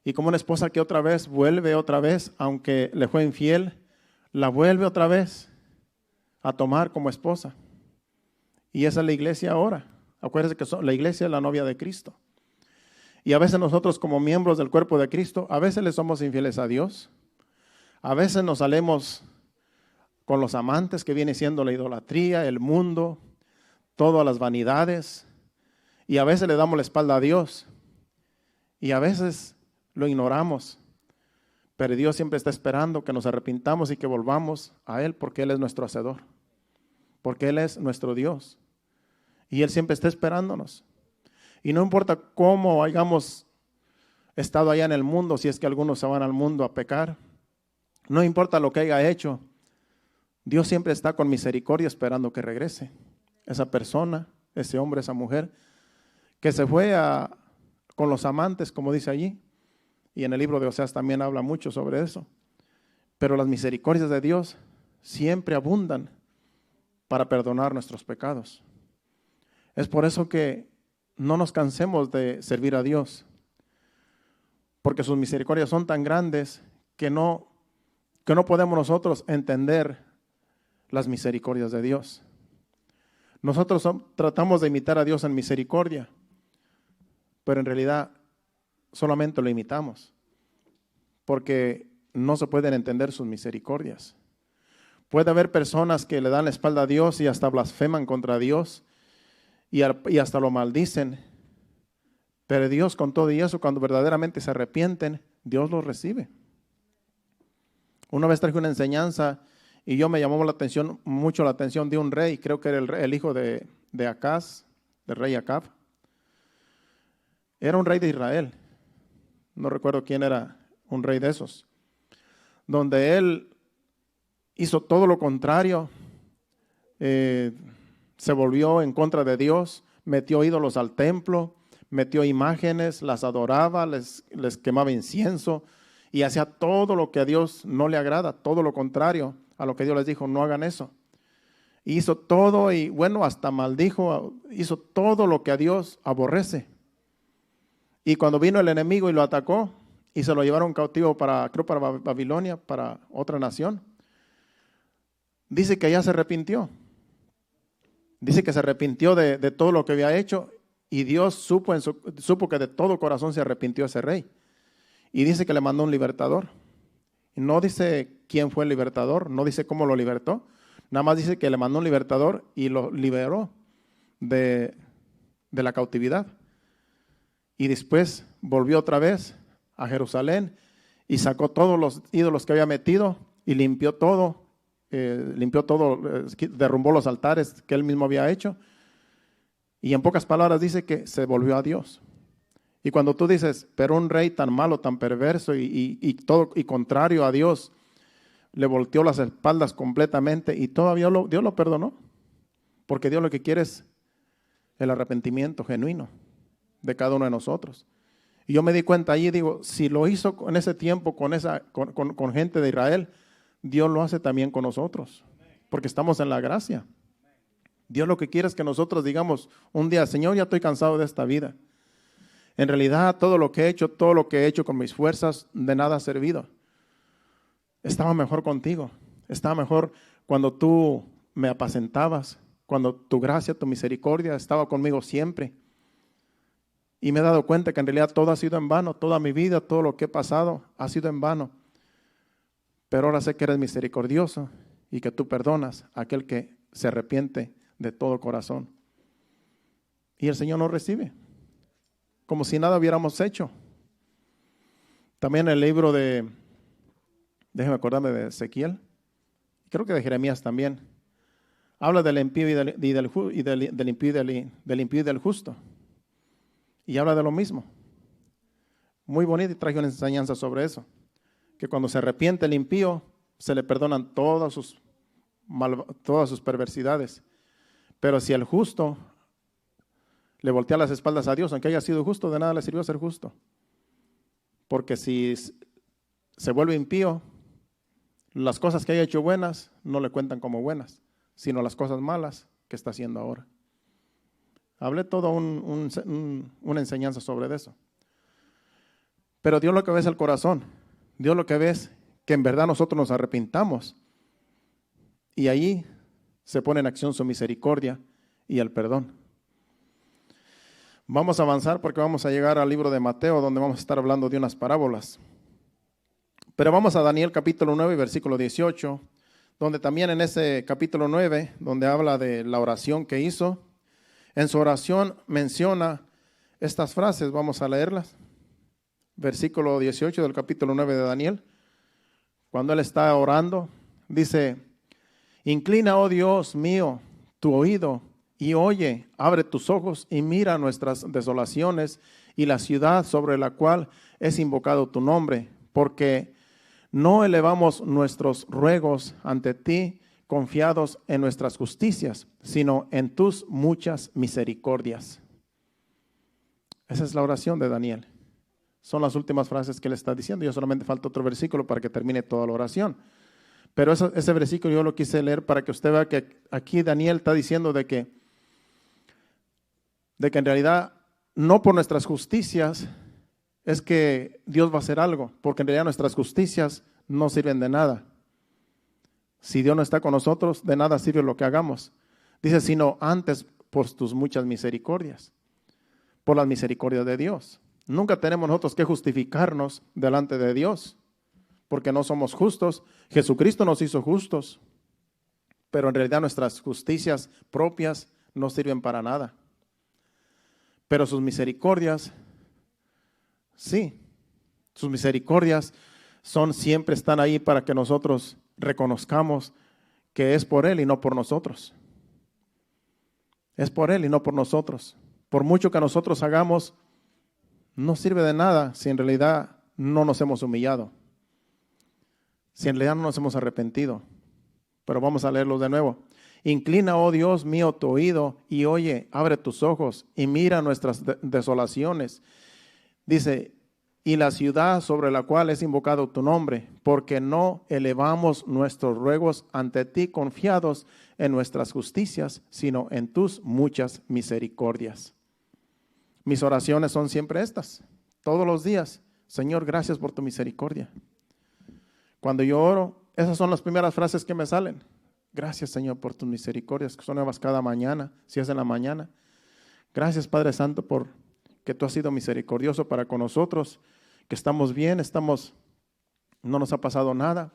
y como una esposa que vuelve otra vez, aunque le fue infiel, la vuelve otra vez a tomar como esposa. Y esa es la iglesia ahora. Acuérdense que la iglesia es la novia de Cristo. Y a veces nosotros como miembros del cuerpo de Cristo, a veces le somos infieles a Dios. A veces nos salemos con los amantes, que viene siendo la idolatría, el mundo, todas las vanidades. Y a veces le damos la espalda a Dios. Y a veces lo ignoramos. Pero Dios siempre está esperando que nos arrepintamos y que volvamos a Él, porque Él es nuestro hacedor. Porque Él es nuestro Dios. Y Él siempre está esperándonos. Y no importa cómo hayamos estado allá en el mundo, si es que algunos se van al mundo a pecar, no importa lo que haya hecho, Dios siempre está con misericordia esperando que regrese. Esa persona, ese hombre, esa mujer, que se fue con los amantes, como dice allí. Y en el libro de Oseas también habla mucho sobre eso. Pero las misericordias de Dios siempre abundan para perdonar nuestros pecados. Es por eso que no nos cansemos de servir a Dios, porque sus misericordias son tan grandes que no podemos nosotros entender las misericordias de Dios. Nosotros tratamos de imitar a Dios en misericordia, pero en realidad solamente lo imitamos, porque no se pueden entender sus misericordias. Puede haber personas que le dan la espalda a Dios y hasta blasfeman contra Dios y hasta lo maldicen, pero Dios, con todo y eso, cuando verdaderamente se arrepienten, Dios los recibe. Una vez traje una enseñanza y me llamó mucho la atención de un rey, creo que era el hijo de Acaz, del rey Acab. Era un rey de Israel, no recuerdo quién era un rey de esos, donde él hizo todo lo contrario, se volvió en contra de Dios, metió ídolos al templo, metió imágenes, las adoraba, les quemaba incienso y hacía todo lo que a Dios no le agrada, todo lo contrario a lo que Dios les dijo, no hagan eso. Hizo todo y bueno, hasta maldijo, hizo todo lo que a Dios aborrece. Y cuando vino el enemigo y lo atacó y se lo llevaron cautivo para Babilonia, para otra nación, dice que ya se arrepintió. Dice que se arrepintió de todo lo que había hecho y Dios supo que de todo corazón se arrepintió ese rey. Y dice que le mandó un libertador. Y no dice quién fue el libertador, no dice cómo lo libertó. Nada más dice que le mandó un libertador y lo liberó de la cautividad. Y después volvió otra vez a Jerusalén y sacó todos los ídolos que había metido y limpió todo, derrumbó los altares que él mismo había hecho. Y en pocas palabras dice que se volvió a Dios. Y cuando tú dices, pero un rey tan malo, tan perverso y contrario a Dios, le volteó las espaldas completamente y todavía Dios lo perdonó. Porque Dios lo que quiere es el arrepentimiento genuino de cada uno de nosotros. Y yo me di cuenta allí, digo, si lo hizo en ese tiempo con gente de Israel, Dios lo hace también con nosotros, porque estamos en la gracia. Dios lo que quiere es que nosotros digamos un día, Señor, ya estoy cansado de esta vida. En realidad, todo lo que he hecho con mis fuerzas, de nada ha servido. Estaba mejor contigo. Estaba mejor cuando tú me apacentabas, cuando tu gracia, tu misericordia estaba conmigo siempre. Y me he dado cuenta que en realidad todo ha sido en vano, toda mi vida, todo lo que he pasado ha sido en vano. Pero ahora sé que eres misericordioso y que tú perdonas a aquel que se arrepiente de todo corazón. Y el Señor nos recibe, como si nada hubiéramos hecho. También el libro déjeme acordarme de Ezequiel, creo que de Jeremías también, habla del impío del impío y del justo. Y habla de lo mismo. Muy bonito y traje una enseñanza sobre eso. Que cuando se arrepiente el impío, se le perdonan todas sus perversidades. Pero si el justo le voltea las espaldas a Dios, aunque haya sido justo, de nada le sirvió ser justo. Porque si se vuelve impío, las cosas que haya hecho buenas no le cuentan como buenas, sino las cosas malas que está haciendo ahora. Hablé toda una enseñanza sobre eso. Pero Dios lo que ve es el corazón. Dios lo que ve es que en verdad nosotros nos arrepintamos. Y ahí se pone en acción su misericordia y el perdón. Vamos a avanzar porque vamos a llegar al libro de Mateo, donde vamos a estar hablando de unas parábolas. Pero vamos a Daniel capítulo 9, versículo 18, donde también en ese capítulo 9, donde habla de la oración que hizo, en su oración menciona estas frases, vamos a leerlas. Versículo 18 del capítulo 9 de Daniel. Cuando él está orando, dice, inclina, oh Dios mío, tu oído y oye, abre tus ojos y mira nuestras desolaciones y la ciudad sobre la cual es invocado tu nombre, porque no elevamos nuestros ruegos ante ti, confiados en nuestras justicias, sino en tus muchas misericordias. Esa es la oración de Daniel. Son las últimas frases que él está diciendo. Yo solamente falta otro versículo para que termine toda la oración. Pero ese versículo yo lo quise leer para que usted vea que aquí Daniel está diciendo de que en realidad no por nuestras justicias es que Dios va a hacer algo, porque en realidad nuestras justicias no sirven de nada. Si Dios no está con nosotros, de nada sirve lo que hagamos. Dice, sino antes por tus muchas misericordias, por las misericordias de Dios. Nunca tenemos nosotros que justificarnos delante de Dios, porque no somos justos. Jesucristo nos hizo justos, pero en realidad nuestras justicias propias no sirven para nada. Pero sus misericordias, sí, sus misericordias siempre están ahí para que nosotros reconozcamos que es por Él y no por nosotros. Es por Él y no por nosotros. Por mucho que nosotros hagamos, no sirve de nada si en realidad no nos hemos humillado, si en realidad no nos hemos arrepentido. Pero vamos a leerlo de nuevo. Inclina, oh Dios mío, tu oído y oye, abre tus ojos y mira nuestras desolaciones. Dice, y la ciudad sobre la cual es invocado tu nombre, porque no elevamos nuestros ruegos ante ti confiados en nuestras justicias, sino en tus muchas misericordias. Mis oraciones son siempre estas, todos los días. Señor, gracias por tu misericordia. Cuando yo oro, esas son las primeras frases que me salen. Gracias, Señor, por tus misericordias, que son nuevas cada mañana, si es en la mañana. Gracias, Padre Santo, por que tú has sido misericordioso para con nosotros, que estamos bien, no nos ha pasado nada,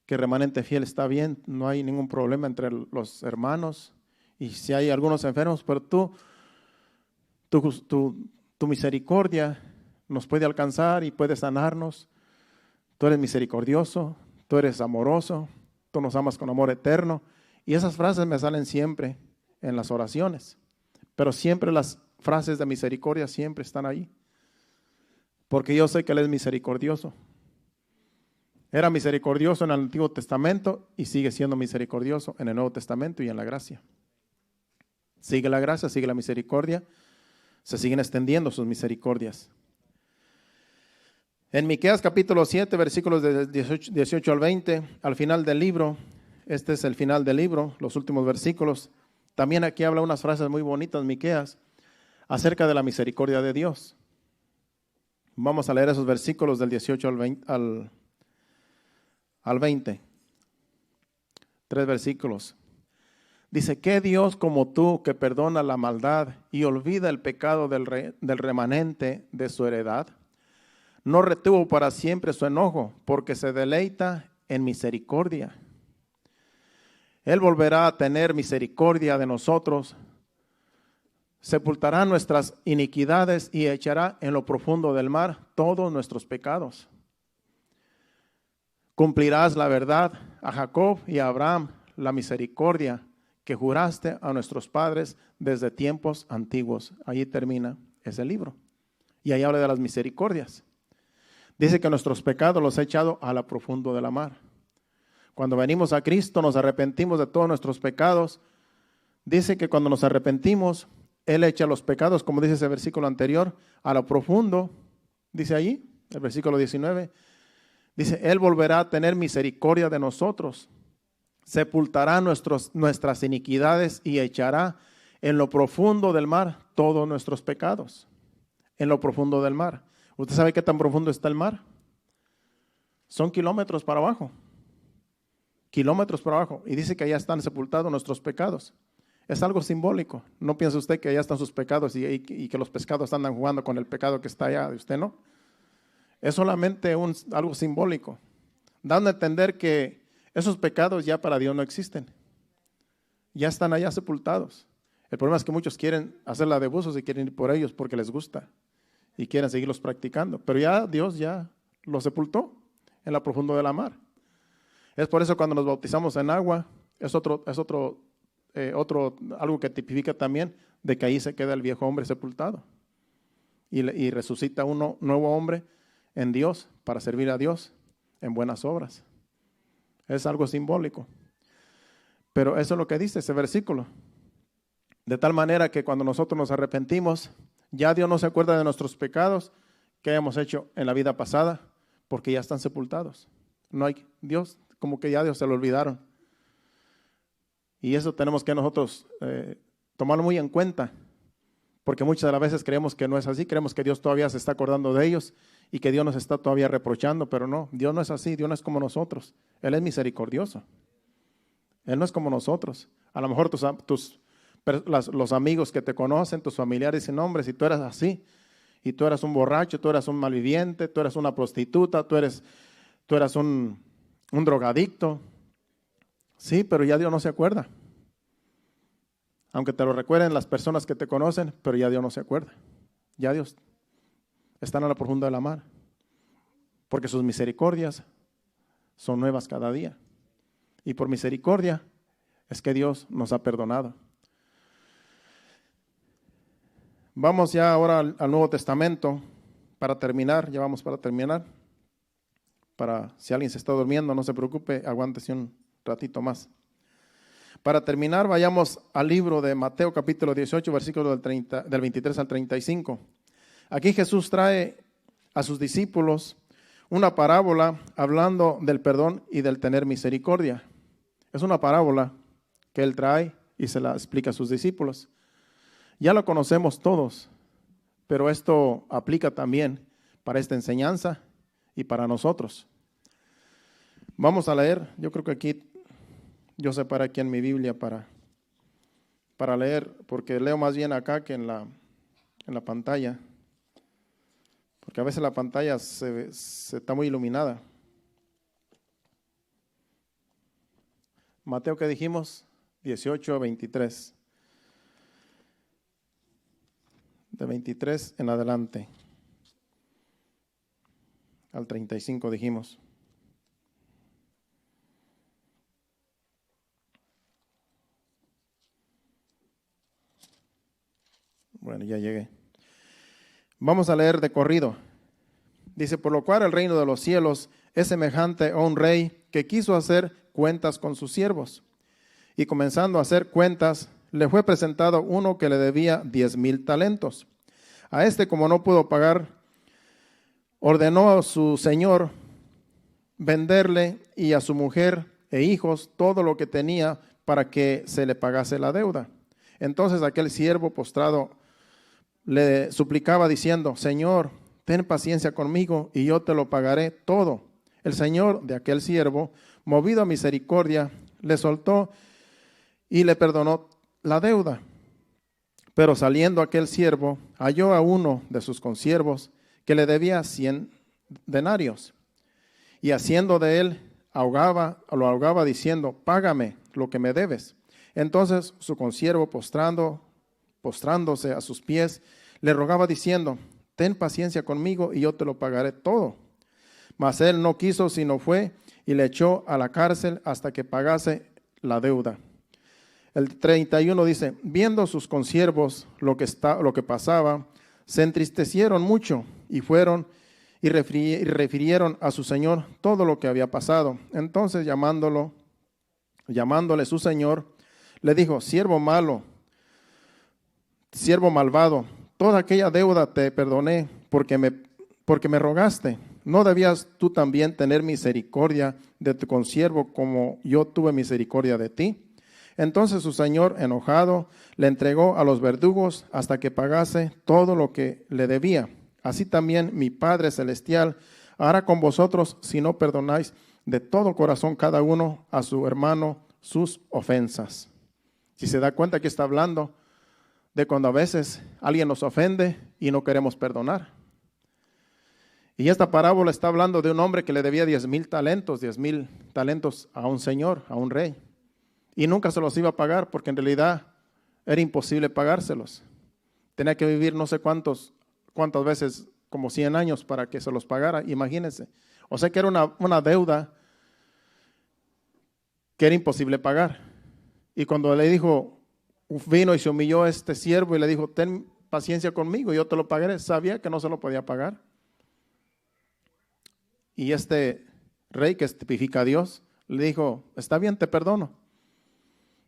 que Remanente Fiel está bien, no hay ningún problema entre los hermanos, y si hay algunos enfermos, pero tu misericordia nos puede alcanzar y puede sanarnos. Tú eres misericordioso, tú eres amoroso, tú nos amas con amor eterno. Y esas frases me salen siempre en las oraciones, pero siempre las frases de misericordia siempre están ahí, porque yo sé que Él es misericordioso. Era misericordioso en el Antiguo Testamento y sigue siendo misericordioso en el Nuevo Testamento y en la gracia. Sigue la gracia, sigue la misericordia, se siguen extendiendo sus misericordias. En Miqueas capítulo 7, versículos de 18 al 20, al final del libro, este es el final del libro, los últimos versículos, también aquí habla unas frases muy bonitas, Miqueas, acerca de la misericordia de Dios. Vamos a leer esos versículos del 18 al 20. 3 versículos. Dice, ¿qué Dios como tú que perdona la maldad y olvida el pecado del remanente de su heredad? No retuvo para siempre su enojo, porque se deleita en misericordia. Él volverá a tener misericordia de nosotros, sepultará nuestras iniquidades y echará en lo profundo del mar todos nuestros pecados. Cumplirás la verdad a Jacob y a Abraham, la misericordia que juraste a nuestros padres desde tiempos antiguos. Ahí termina ese libro. Y ahí habla de las misericordias. Dice que nuestros pecados los ha echado a lo profundo de la mar. Cuando venimos a Cristo, nos arrepentimos de todos nuestros pecados. Dice que cuando nos arrepentimos, Él echa los pecados, como dice ese versículo anterior, a lo profundo. Dice allí, el versículo 19. Dice, Él volverá a tener misericordia de nosotros. Sepultará nuestras iniquidades y echará en lo profundo del mar todos nuestros pecados. En lo profundo del mar. ¿Usted sabe qué tan profundo está el mar? Son kilómetros para abajo. Kilómetros para abajo. Y dice que allá están sepultados nuestros pecados. Es algo simbólico. No piense usted que allá están sus pecados y que los pescados andan jugando con el pecado que está allá de usted, ¿no? Es solamente algo simbólico. Dando a entender que esos pecados ya para Dios no existen. Ya están allá sepultados. El problema es que muchos quieren hacer la de buzos y quieren ir por ellos porque les gusta. Y quieren seguirlos practicando. Pero ya Dios ya los sepultó en la profundidad de la mar. Es por eso cuando nos bautizamos en agua, es algo que tipifica también de que ahí se queda el viejo hombre sepultado. Y resucita un nuevo hombre en Dios para servir a Dios en buenas obras. Es algo simbólico. Pero eso es lo que dice ese versículo. De tal manera que cuando nosotros nos arrepentimos, ya Dios no se acuerda de nuestros pecados que hemos hecho en la vida pasada, porque ya están sepultados. No hay Dios, como que ya Dios se lo olvidaron. Y eso tenemos que nosotros tomarlo muy en cuenta, porque muchas de las veces creemos que no es así, creemos que Dios todavía se está acordando de ellos y que Dios nos está todavía reprochando, pero no, Dios no es así, Dios no es como nosotros, Él es misericordioso. Él no es como nosotros. A lo mejor los amigos que te conocen, tus familiares dicen, hombre, si tú eras así, y tú eras un borracho, tú eras un malviviente, tú eras una prostituta, tú eras un drogadicto. Sí, pero ya Dios no se acuerda. Aunque te lo recuerden las personas que te conocen, pero ya Dios no se acuerda. Ya Dios está en la profunda de la mar. Porque sus misericordias son nuevas cada día. Y por misericordia es que Dios nos ha perdonado. Vamos ya ahora al Nuevo Testamento para terminar. Ya vamos para terminar. Si alguien se está durmiendo, no se preocupe, aguántese un ratito más. Para terminar, vayamos al libro de Mateo capítulo 18, versículos del 23 al 35. Aquí Jesús trae a sus discípulos una parábola hablando del perdón y del tener misericordia. Es una parábola que Él trae y se la explica a sus discípulos. Ya lo conocemos todos, pero esto aplica también para esta enseñanza y para nosotros. Vamos a leer, yo creo que aquí, yo separé aquí en mi Biblia para leer, porque leo más bien acá que en la pantalla, porque a veces la pantalla se está muy iluminada. Mateo, ¿qué dijimos? 18 a 23. De 23 en adelante. Al 35 dijimos. Bueno, ya llegué. Vamos a leer de corrido. Dice, por lo cual el reino de los cielos es semejante a un rey que quiso hacer cuentas con sus siervos. Y comenzando a hacer cuentas, le fue presentado uno que le debía 10,000 talentos. A este, como no pudo pagar, ordenó a su señor venderle y a su mujer e hijos todo lo que tenía para que se le pagase la deuda. Entonces aquel siervo postrado le suplicaba diciendo, Señor, ten paciencia conmigo y yo te lo pagaré todo. El señor de aquel siervo, movido a misericordia, le soltó y le perdonó la deuda. Pero saliendo aquel siervo, halló a uno de sus consiervos que le debía 100 denarios. Y haciendo de él, lo ahogaba diciendo, págame lo que me debes. Entonces su consiervo postrándose a sus pies, le rogaba diciendo, ten paciencia conmigo y yo te lo pagaré todo. Mas él no quiso, sino fue y le echó a la cárcel hasta que pagase la deuda. El 31 dice, viendo sus consiervos lo que pasaba, se entristecieron mucho y fueron y refirieron a su señor todo lo que había pasado. Entonces llamándole su señor, le dijo, siervo malo, siervo malvado, toda aquella deuda te perdoné porque me rogaste. ¿No debías tú también tener misericordia de tu consiervo como yo tuve misericordia de ti? Entonces su señor, enojado, le entregó a los verdugos hasta que pagase todo lo que le debía. Así también mi Padre Celestial hará con vosotros si no perdonáis de todo corazón cada uno a su hermano sus ofensas. Si se da cuenta que está hablando de cuando a veces alguien nos ofende y no queremos perdonar. Y esta parábola está hablando de un hombre que le debía 10,000 talentos a un señor, a un rey. Y nunca se los iba a pagar porque en realidad era imposible pagárselos. Tenía que vivir no sé cuántas veces, como 100 años para que se los pagara, imagínense. O sea que era una deuda que era imposible pagar. Y cuando le dijo, vino y se humilló a este siervo y le dijo, ten paciencia conmigo, yo te lo pagaré, sabía que no se lo podía pagar. Y este rey que tipifica a Dios, le dijo, está bien, te perdono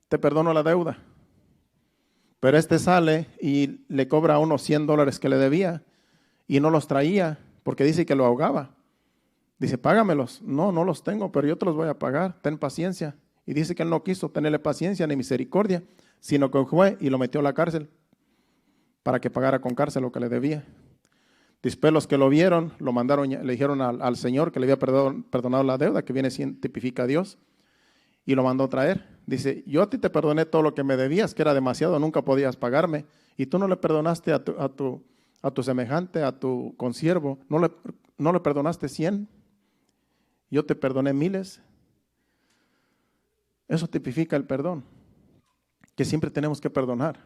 la deuda. Pero este sale y le cobra unos $100 que le debía y no los traía porque dice que lo ahogaba. Dice, págamelos. No los tengo, pero yo te los voy a pagar, ten paciencia. Y dice que él no quiso tenerle paciencia ni misericordia, sino que fue y lo metió a la cárcel para que pagara con cárcel lo que le debía. Después los que lo vieron, lo mandaron, le dijeron al Señor que le había perdonado la deuda, que viene siendo, tipifica a Dios. y lo mandó a traer. Dice, yo a ti te perdoné todo lo que me debías, que era demasiado, nunca podías pagarme, y tú no le perdonaste a tu semejante, a tu consiervo, no le perdonaste 100, yo te perdoné miles. Eso tipifica el perdón, que siempre tenemos que perdonar.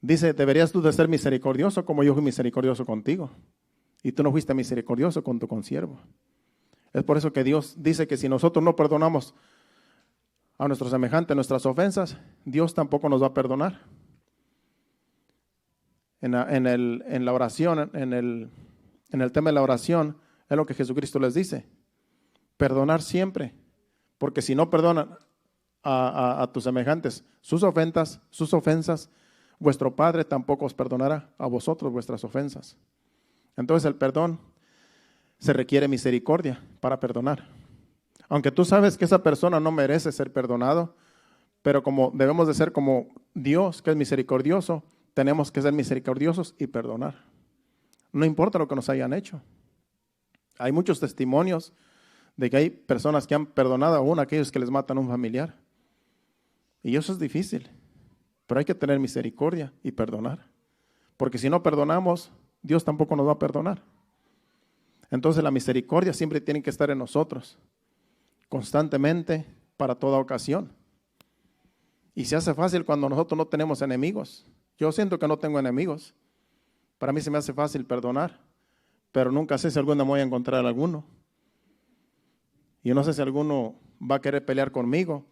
Dice, deberías tú de ser misericordioso como yo fui misericordioso contigo, y tú no fuiste misericordioso con tu consiervo. Es por eso que Dios dice que si nosotros no perdonamos a nuestro semejante nuestras ofensas, Dios tampoco nos va a perdonar. En la oración, en el tema de la oración, es lo que Jesucristo les dice. Perdonar siempre, porque si no perdonan a tus semejantes sus ofensas, vuestro Padre tampoco os perdonará a vosotros vuestras ofensas. Entonces el perdón se requiere misericordia para perdonar. Aunque tú sabes que esa persona no merece ser perdonado, pero como debemos de ser como Dios, que es misericordioso, tenemos que ser misericordiosos y perdonar. No importa lo que nos hayan hecho. Hay muchos testimonios de que hay personas que han perdonado aún a aquellos que les matan a un familiar. Y eso es difícil, pero hay que tener misericordia y perdonar. Porque si no perdonamos, Dios tampoco nos va a perdonar. Entonces la misericordia siempre tiene que estar en nosotros, constantemente, para toda ocasión. Y se hace fácil cuando nosotros no tenemos enemigos. Yo siento que no tengo enemigos. Para mí se me hace fácil perdonar, pero nunca sé si algún día me voy a encontrar alguno. Y no sé si alguno va a querer pelear conmigo,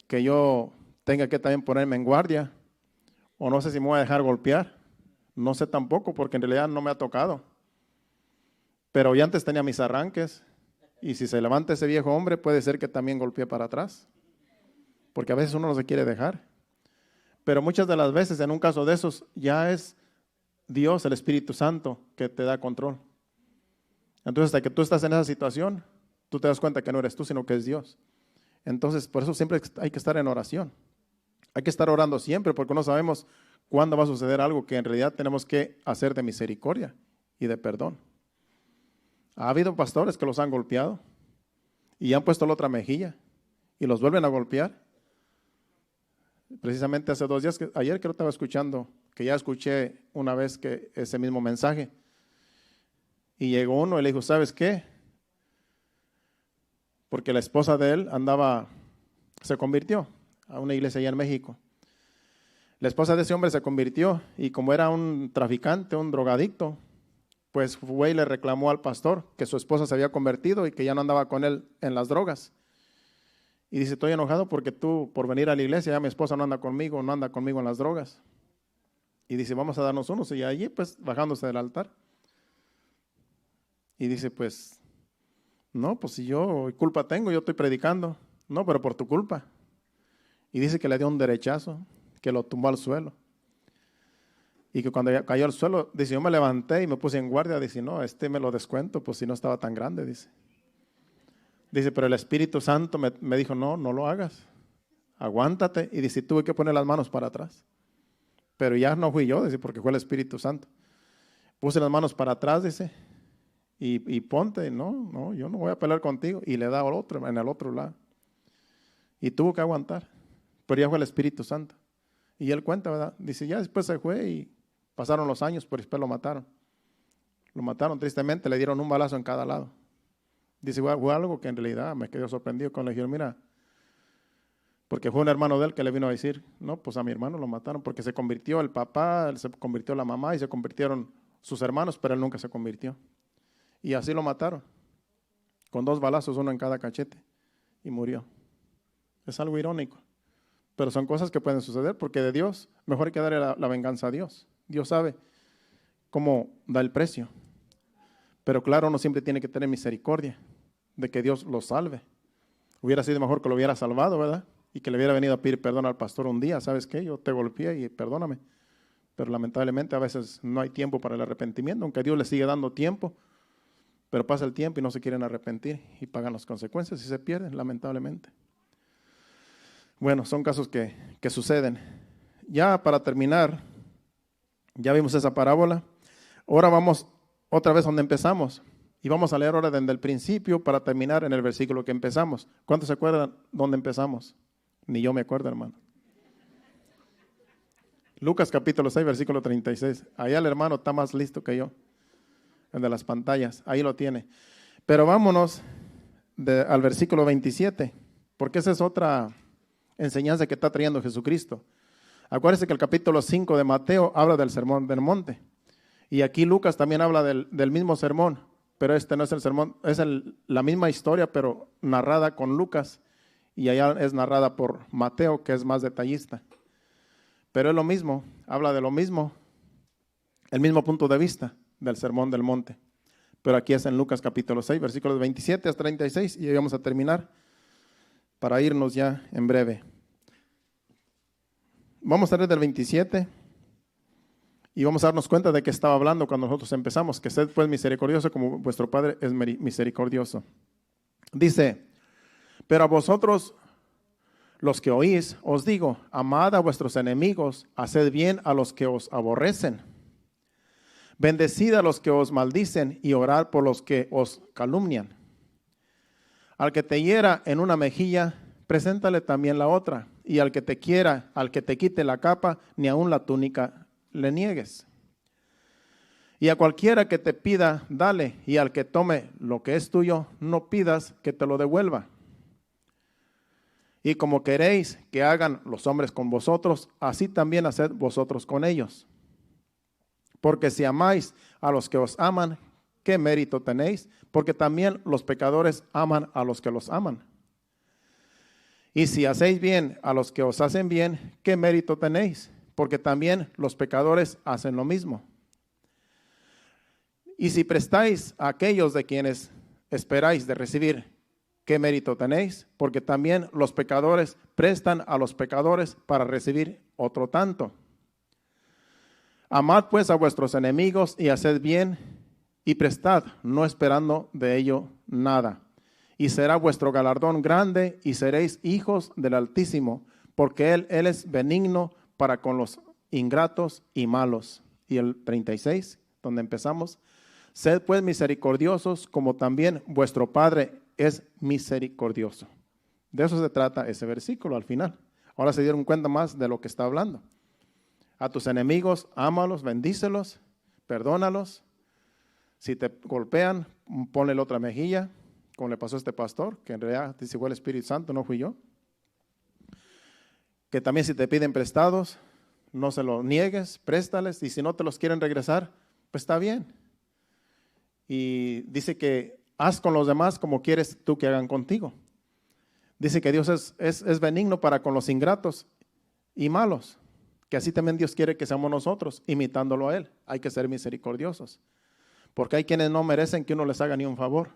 que yo tenga que también ponerme en guardia, o no sé si me voy a dejar golpear. No sé tampoco, porque en realidad no me ha tocado. Pero ya antes tenía mis arranques, y si se levanta ese viejo hombre, puede ser que también golpee para atrás, porque a veces uno no se quiere dejar. Pero muchas de las veces, en un caso de esos, ya es Dios, el Espíritu Santo, que te da control. Entonces, hasta que tú estás en esa situación, tú te das cuenta que no eres tú, sino que es Dios. Entonces, por eso siempre hay que estar en oración. Hay que estar orando siempre, porque no sabemos cuándo va a suceder algo que en realidad tenemos que hacer de misericordia y de perdón. Ha habido pastores que los han golpeado y han puesto la otra mejilla y los vuelven a golpear. Precisamente hace 2 días, ayer creo que estaba escuchando, que ya escuché una vez que ese mismo mensaje. Y llegó uno y le dijo, ¿sabes qué? Porque la esposa de él se convirtió a una iglesia allá en México. La esposa de ese hombre se convirtió y como era un traficante, un drogadicto, pues fue y le reclamó al pastor que su esposa se había convertido y que ya no andaba con él en las drogas. Y dice, estoy enojado porque tú, por venir a la iglesia, ya mi esposa no anda conmigo en las drogas. Y dice, vamos a darnos unos. Y allí, pues, bajándose del altar. Y dice, pues, no, pues si yo culpa tengo, yo estoy predicando. No, pero por tu culpa. Y dice que le dio un derechazo, que lo tumbó al suelo. Y que cuando cayó al suelo, dice, yo me levanté y me puse en guardia. Dice, no, me lo descuento, pues si no estaba tan grande, dice. Dice, pero el Espíritu Santo me dijo, no lo hagas. Aguántate. Y dice, tuve que poner las manos para atrás. Pero ya no fui yo, dice, porque fue el Espíritu Santo. Puse las manos para atrás, dice, y ponte, no, yo no voy a pelear contigo. Y le da al otro, en el otro lado. Y tuvo que aguantar. Pero ya fue el Espíritu Santo. Y él cuenta, ¿verdad? Dice, ya después se fue y pasaron los años, pero después lo mataron. Lo mataron tristemente, le dieron un balazo en cada lado. Dice, fue algo que en realidad me quedó sorprendido cuando le dijeron, mira, porque fue un hermano de él que le vino a decir, no, pues a mi hermano lo mataron porque se convirtió el papá, se convirtió la mamá y se convirtieron sus hermanos, pero él nunca se convirtió. Y así lo mataron, con 2 balazos, uno en cada cachete, y murió. Es algo irónico, pero son cosas que pueden suceder porque de Dios, mejor hay que darle la venganza a Dios. Dios sabe cómo da el precio. Pero claro, uno siempre tiene que tener misericordia de que Dios lo salve. Hubiera sido mejor que lo hubiera salvado, ¿verdad? Y que le hubiera venido a pedir perdón al pastor un día. ¿Sabes qué? Yo te golpeé y perdóname. Pero lamentablemente a veces no hay tiempo para el arrepentimiento, aunque Dios le sigue dando tiempo. Pero pasa el tiempo y no se quieren arrepentir y pagan las consecuencias y se pierden, lamentablemente. Bueno, son casos que suceden. Ya para terminar, ya vimos esa parábola. Ahora vamos otra vez donde empezamos. Y vamos a leer ahora desde el principio para terminar en el versículo que empezamos. ¿Cuántos se acuerdan dónde empezamos? Ni yo me acuerdo, hermano. Lucas capítulo 6, versículo 36. Allá el hermano está más listo que yo. El de las pantallas, ahí lo tiene. Pero vámonos al versículo 27, porque esa es otra enseñanza que está trayendo Jesucristo. Acuérdense que el capítulo 5 de Mateo habla del sermón del monte. Y aquí Lucas también habla del mismo sermón, pero este no es el sermón, es la misma historia, pero narrada con Lucas. Y allá es narrada por Mateo, que es más detallista. Pero es lo mismo, habla de lo mismo, el mismo punto de vista del sermón del monte. Pero aquí es en Lucas capítulo 6, versículos 27 hasta 36, y vamos a terminar para irnos ya en breve. Vamos a leer del 27 y vamos a darnos cuenta de que estaba hablando cuando nosotros empezamos, que sed pues misericordioso como vuestro Padre es misericordioso. Dice, pero a vosotros los que oís, os digo, amad a vuestros enemigos, haced bien a los que os aborrecen. Bendecid a los que os maldicen y orad por los que os calumnian. Al que te hiera en una mejilla, preséntale también la otra. Y al que te quiera, al que te quite la capa, ni aun la túnica le niegues. Y a cualquiera que te pida, dale. Y al que tome lo que es tuyo, no pidas que te lo devuelva. Y como queréis que hagan los hombres con vosotros, así también haced vosotros con ellos. Porque si amáis a los que os aman, ¿qué mérito tenéis? Porque también los pecadores aman a los que los aman. Y si hacéis bien a los que os hacen bien, ¿qué mérito tenéis? Porque también los pecadores hacen lo mismo. Y si prestáis a aquellos de quienes esperáis de recibir, ¿qué mérito tenéis? Porque también los pecadores prestan a los pecadores para recibir otro tanto. Amad pues a vuestros enemigos y haced bien y prestad, no esperando de ello nada. Y será vuestro galardón grande y seréis hijos del Altísimo, porque Él es benigno para con los ingratos y malos. Y el 36, donde empezamos, sed pues misericordiosos como también vuestro Padre es misericordioso. De eso se trata ese versículo al final. Ahora se dieron cuenta más de lo que está hablando. A tus enemigos, ámalos, bendícelos, perdónalos. Si te golpean, ponle la otra mejilla, como le pasó a este pastor, que en realidad dice fue el Espíritu Santo, no fui yo. Que también si te piden prestados, no se los niegues, préstales, y si no te los quieren regresar, pues está bien. Y dice que haz con los demás como quieres tú que hagan contigo. Dice que Dios es benigno para con los ingratos y malos. Que así también Dios quiere que seamos nosotros, imitándolo a Él. Hay que ser misericordiosos. Porque hay quienes no merecen que uno les haga ni un favor.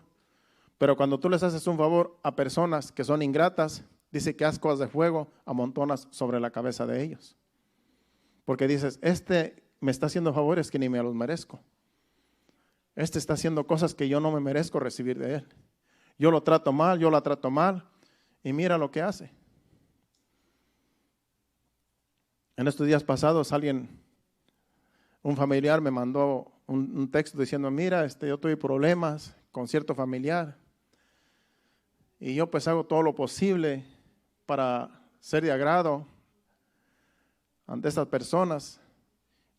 Pero cuando tú les haces un favor a personas que son ingratas, dice que ascuas de fuego amontonas sobre la cabeza de ellos. Porque dices, este me está haciendo favores que ni me los merezco. Este está haciendo cosas que yo no me merezco recibir de Él. Yo lo trato mal, yo la trato mal, y mira lo que hace. En estos días pasados un familiar me mandó un texto diciendo, mira, yo tuve problemas con cierto familiar y yo pues hago todo lo posible para ser de agrado ante estas personas,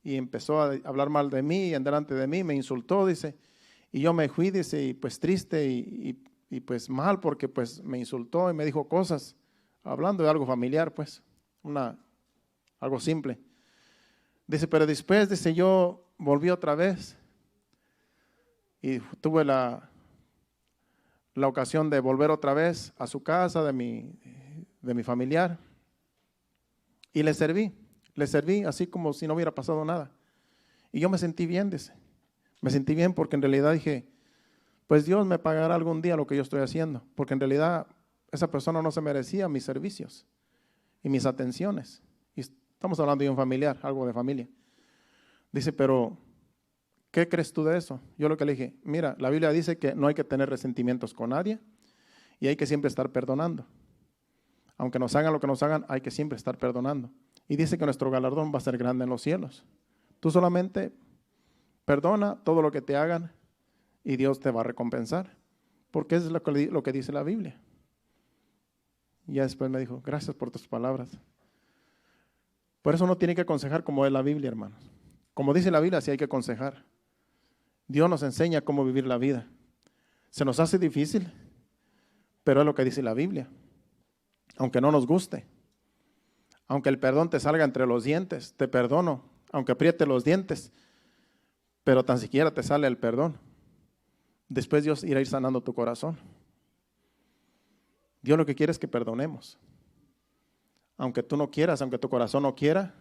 y empezó a hablar mal de mí y en delante de mí me insultó, dice, y yo me fui, dice, y pues triste y pues mal porque pues me insultó y me dijo cosas, hablando de algo familiar, pues, algo simple. Dice, pero después, dice, yo volví otra vez y tuve la ocasión de volver otra vez a su casa de mi familiar y le serví así como si no hubiera pasado nada. Y yo me sentí bien, dice. Me sentí bien porque en realidad dije, pues Dios me pagará algún día lo que yo estoy haciendo, porque en realidad esa persona no se merecía mis servicios y mis atenciones. Y estamos hablando de un familiar, algo de familia. Dice, pero ¿qué crees tú de eso? Yo lo que le dije, mira, la Biblia dice que no hay que tener resentimientos con nadie y hay que siempre estar perdonando. Aunque nos hagan lo que nos hagan, hay que siempre estar perdonando. Y dice que nuestro galardón va a ser grande en los cielos. Tú solamente perdona todo lo que te hagan y Dios te va a recompensar, porque eso es lo que dice la Biblia. Y ya después me dijo, gracias por tus palabras. Por eso uno tiene que aconsejar como es la Biblia, hermanos. Como dice la Biblia, así hay que aconsejar. Dios nos enseña cómo vivir la vida. Se nos hace difícil, pero es lo que dice la Biblia. Aunque no nos guste, aunque el perdón te salga entre los dientes, te perdono, aunque apriete los dientes, pero tan siquiera te sale el perdón. Después Dios irá a ir sanando tu corazón. Dios lo que quiere es que perdonemos. Aunque tú no quieras, aunque tu corazón no quiera,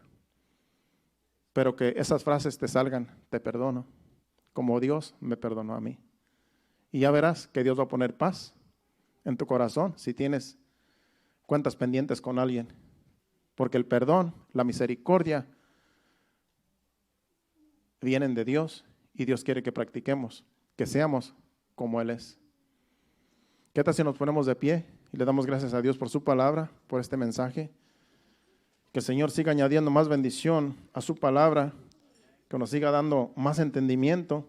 pero que esas frases te salgan, te perdono, como Dios me perdonó a mí. Y ya verás que Dios va a poner paz en tu corazón si tienes cuentas pendientes con alguien. Porque el perdón, la misericordia, vienen de Dios y Dios quiere que practiquemos, que seamos como Él es. ¿Qué tal si nos ponemos de pie y le damos gracias a Dios por su palabra, por este mensaje? Que el Señor siga añadiendo más bendición a su palabra, que nos siga dando más entendimiento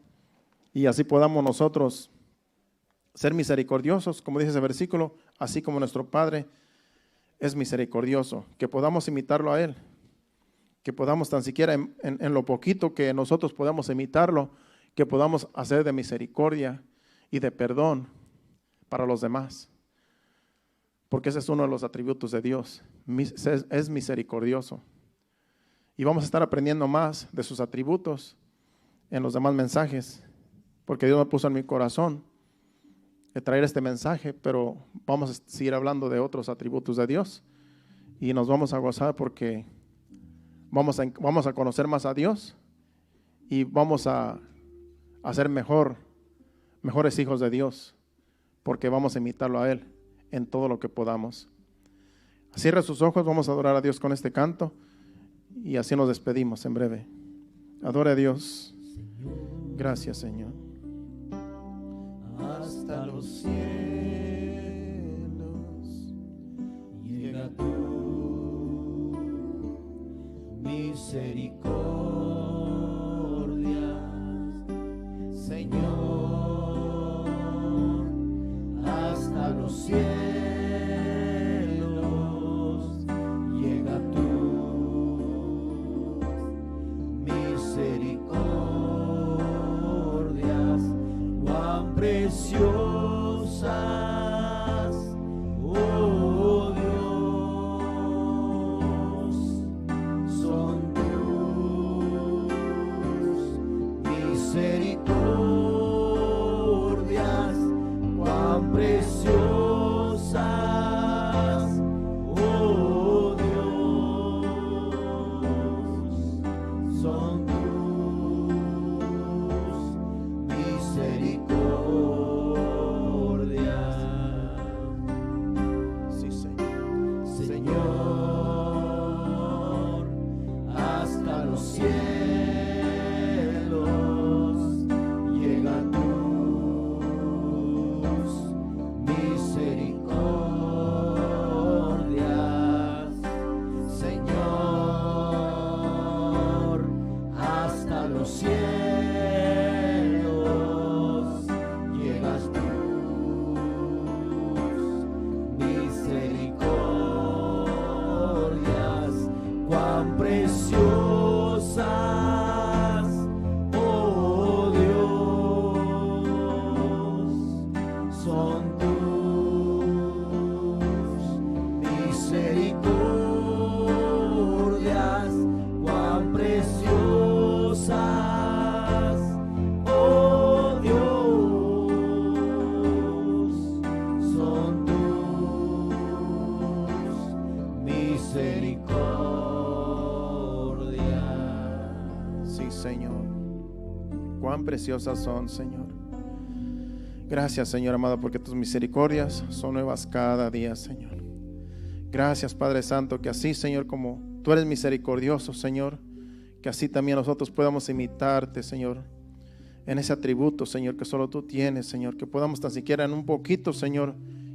y así podamos nosotros ser misericordiosos, como dice ese versículo, así como nuestro Padre es misericordioso, que podamos imitarlo a Él, que podamos tan siquiera en lo poquito que nosotros podamos imitarlo, que podamos hacer de misericordia y de perdón para los demás, porque ese es uno de los atributos de Dios, es misericordioso. Y vamos a estar aprendiendo más de sus atributos en los demás mensajes, porque Dios me puso en mi corazón de traer este mensaje, pero vamos a seguir hablando de otros atributos de Dios y nos vamos a gozar porque vamos a conocer más a Dios y vamos a ser mejores hijos de Dios, porque vamos a imitarlo a Él en todo lo que podamos. Cierra sus ojos, vamos a adorar a Dios con este canto y así nos despedimos en breve. Adore a Dios. Gracias, Señor. Hasta los cielos llega tu misericordia, Señor. Hasta los cielos llega tu misericordia. Cuán preciosas, oh Dios, son tus misericordias. Cuán preciosas, oh Dios, son misericordia. Sí, Señor. Señor, hasta los cielos llegan tus misericordias. Señor, hasta los cielos llegas tus misericordias. Cuán preciosas, oh Dios, son tus misericordias. Cuán preciosas, oh Dios, son tus misericordias. Sí, Señor. Cuán preciosas son, Señor. Gracias, Señor amado, porque tus misericordias son nuevas cada día, Señor. Gracias, Padre Santo, que así, Señor, como tú eres misericordioso, Señor, que así también nosotros podamos imitarte, Señor, en ese atributo, Señor, que solo tú tienes, Señor, que podamos tan siquiera en un poquito, Señor,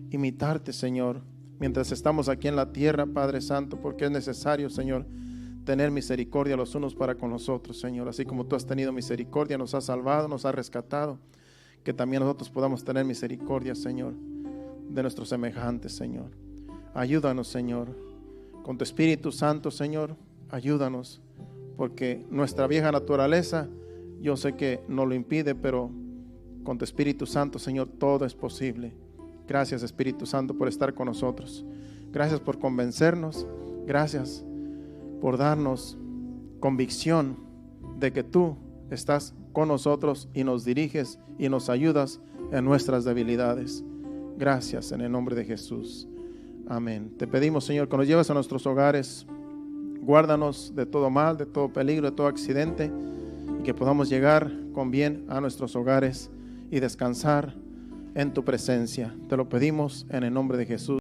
imitarte, Señor, mientras estamos aquí en la tierra, Padre Santo, porque es necesario, Señor, tener misericordia los unos para con los otros, Señor, así como tú has tenido misericordia, nos has salvado, nos has rescatado. que también nosotros podamos tener misericordia, Señor, de nuestros semejantes, Señor. Ayúdanos, Señor, con tu Espíritu Santo, Señor, ayúdanos, porque nuestra vieja naturaleza, yo sé que no lo impide, pero con tu Espíritu Santo, Señor, todo es posible. Gracias, Espíritu Santo, por estar con nosotros. Gracias por convencernos. Gracias por darnos convicción de que tú estás con nosotros y nos diriges y nos ayudas en nuestras debilidades. Gracias en el nombre de Jesús. Amén. Te pedimos, Señor, que nos lleves a nuestros hogares. Guárdanos de todo mal, de todo peligro, de todo accidente, y que podamos llegar con bien a nuestros hogares y descansar en tu presencia. Te lo pedimos en el nombre de Jesús.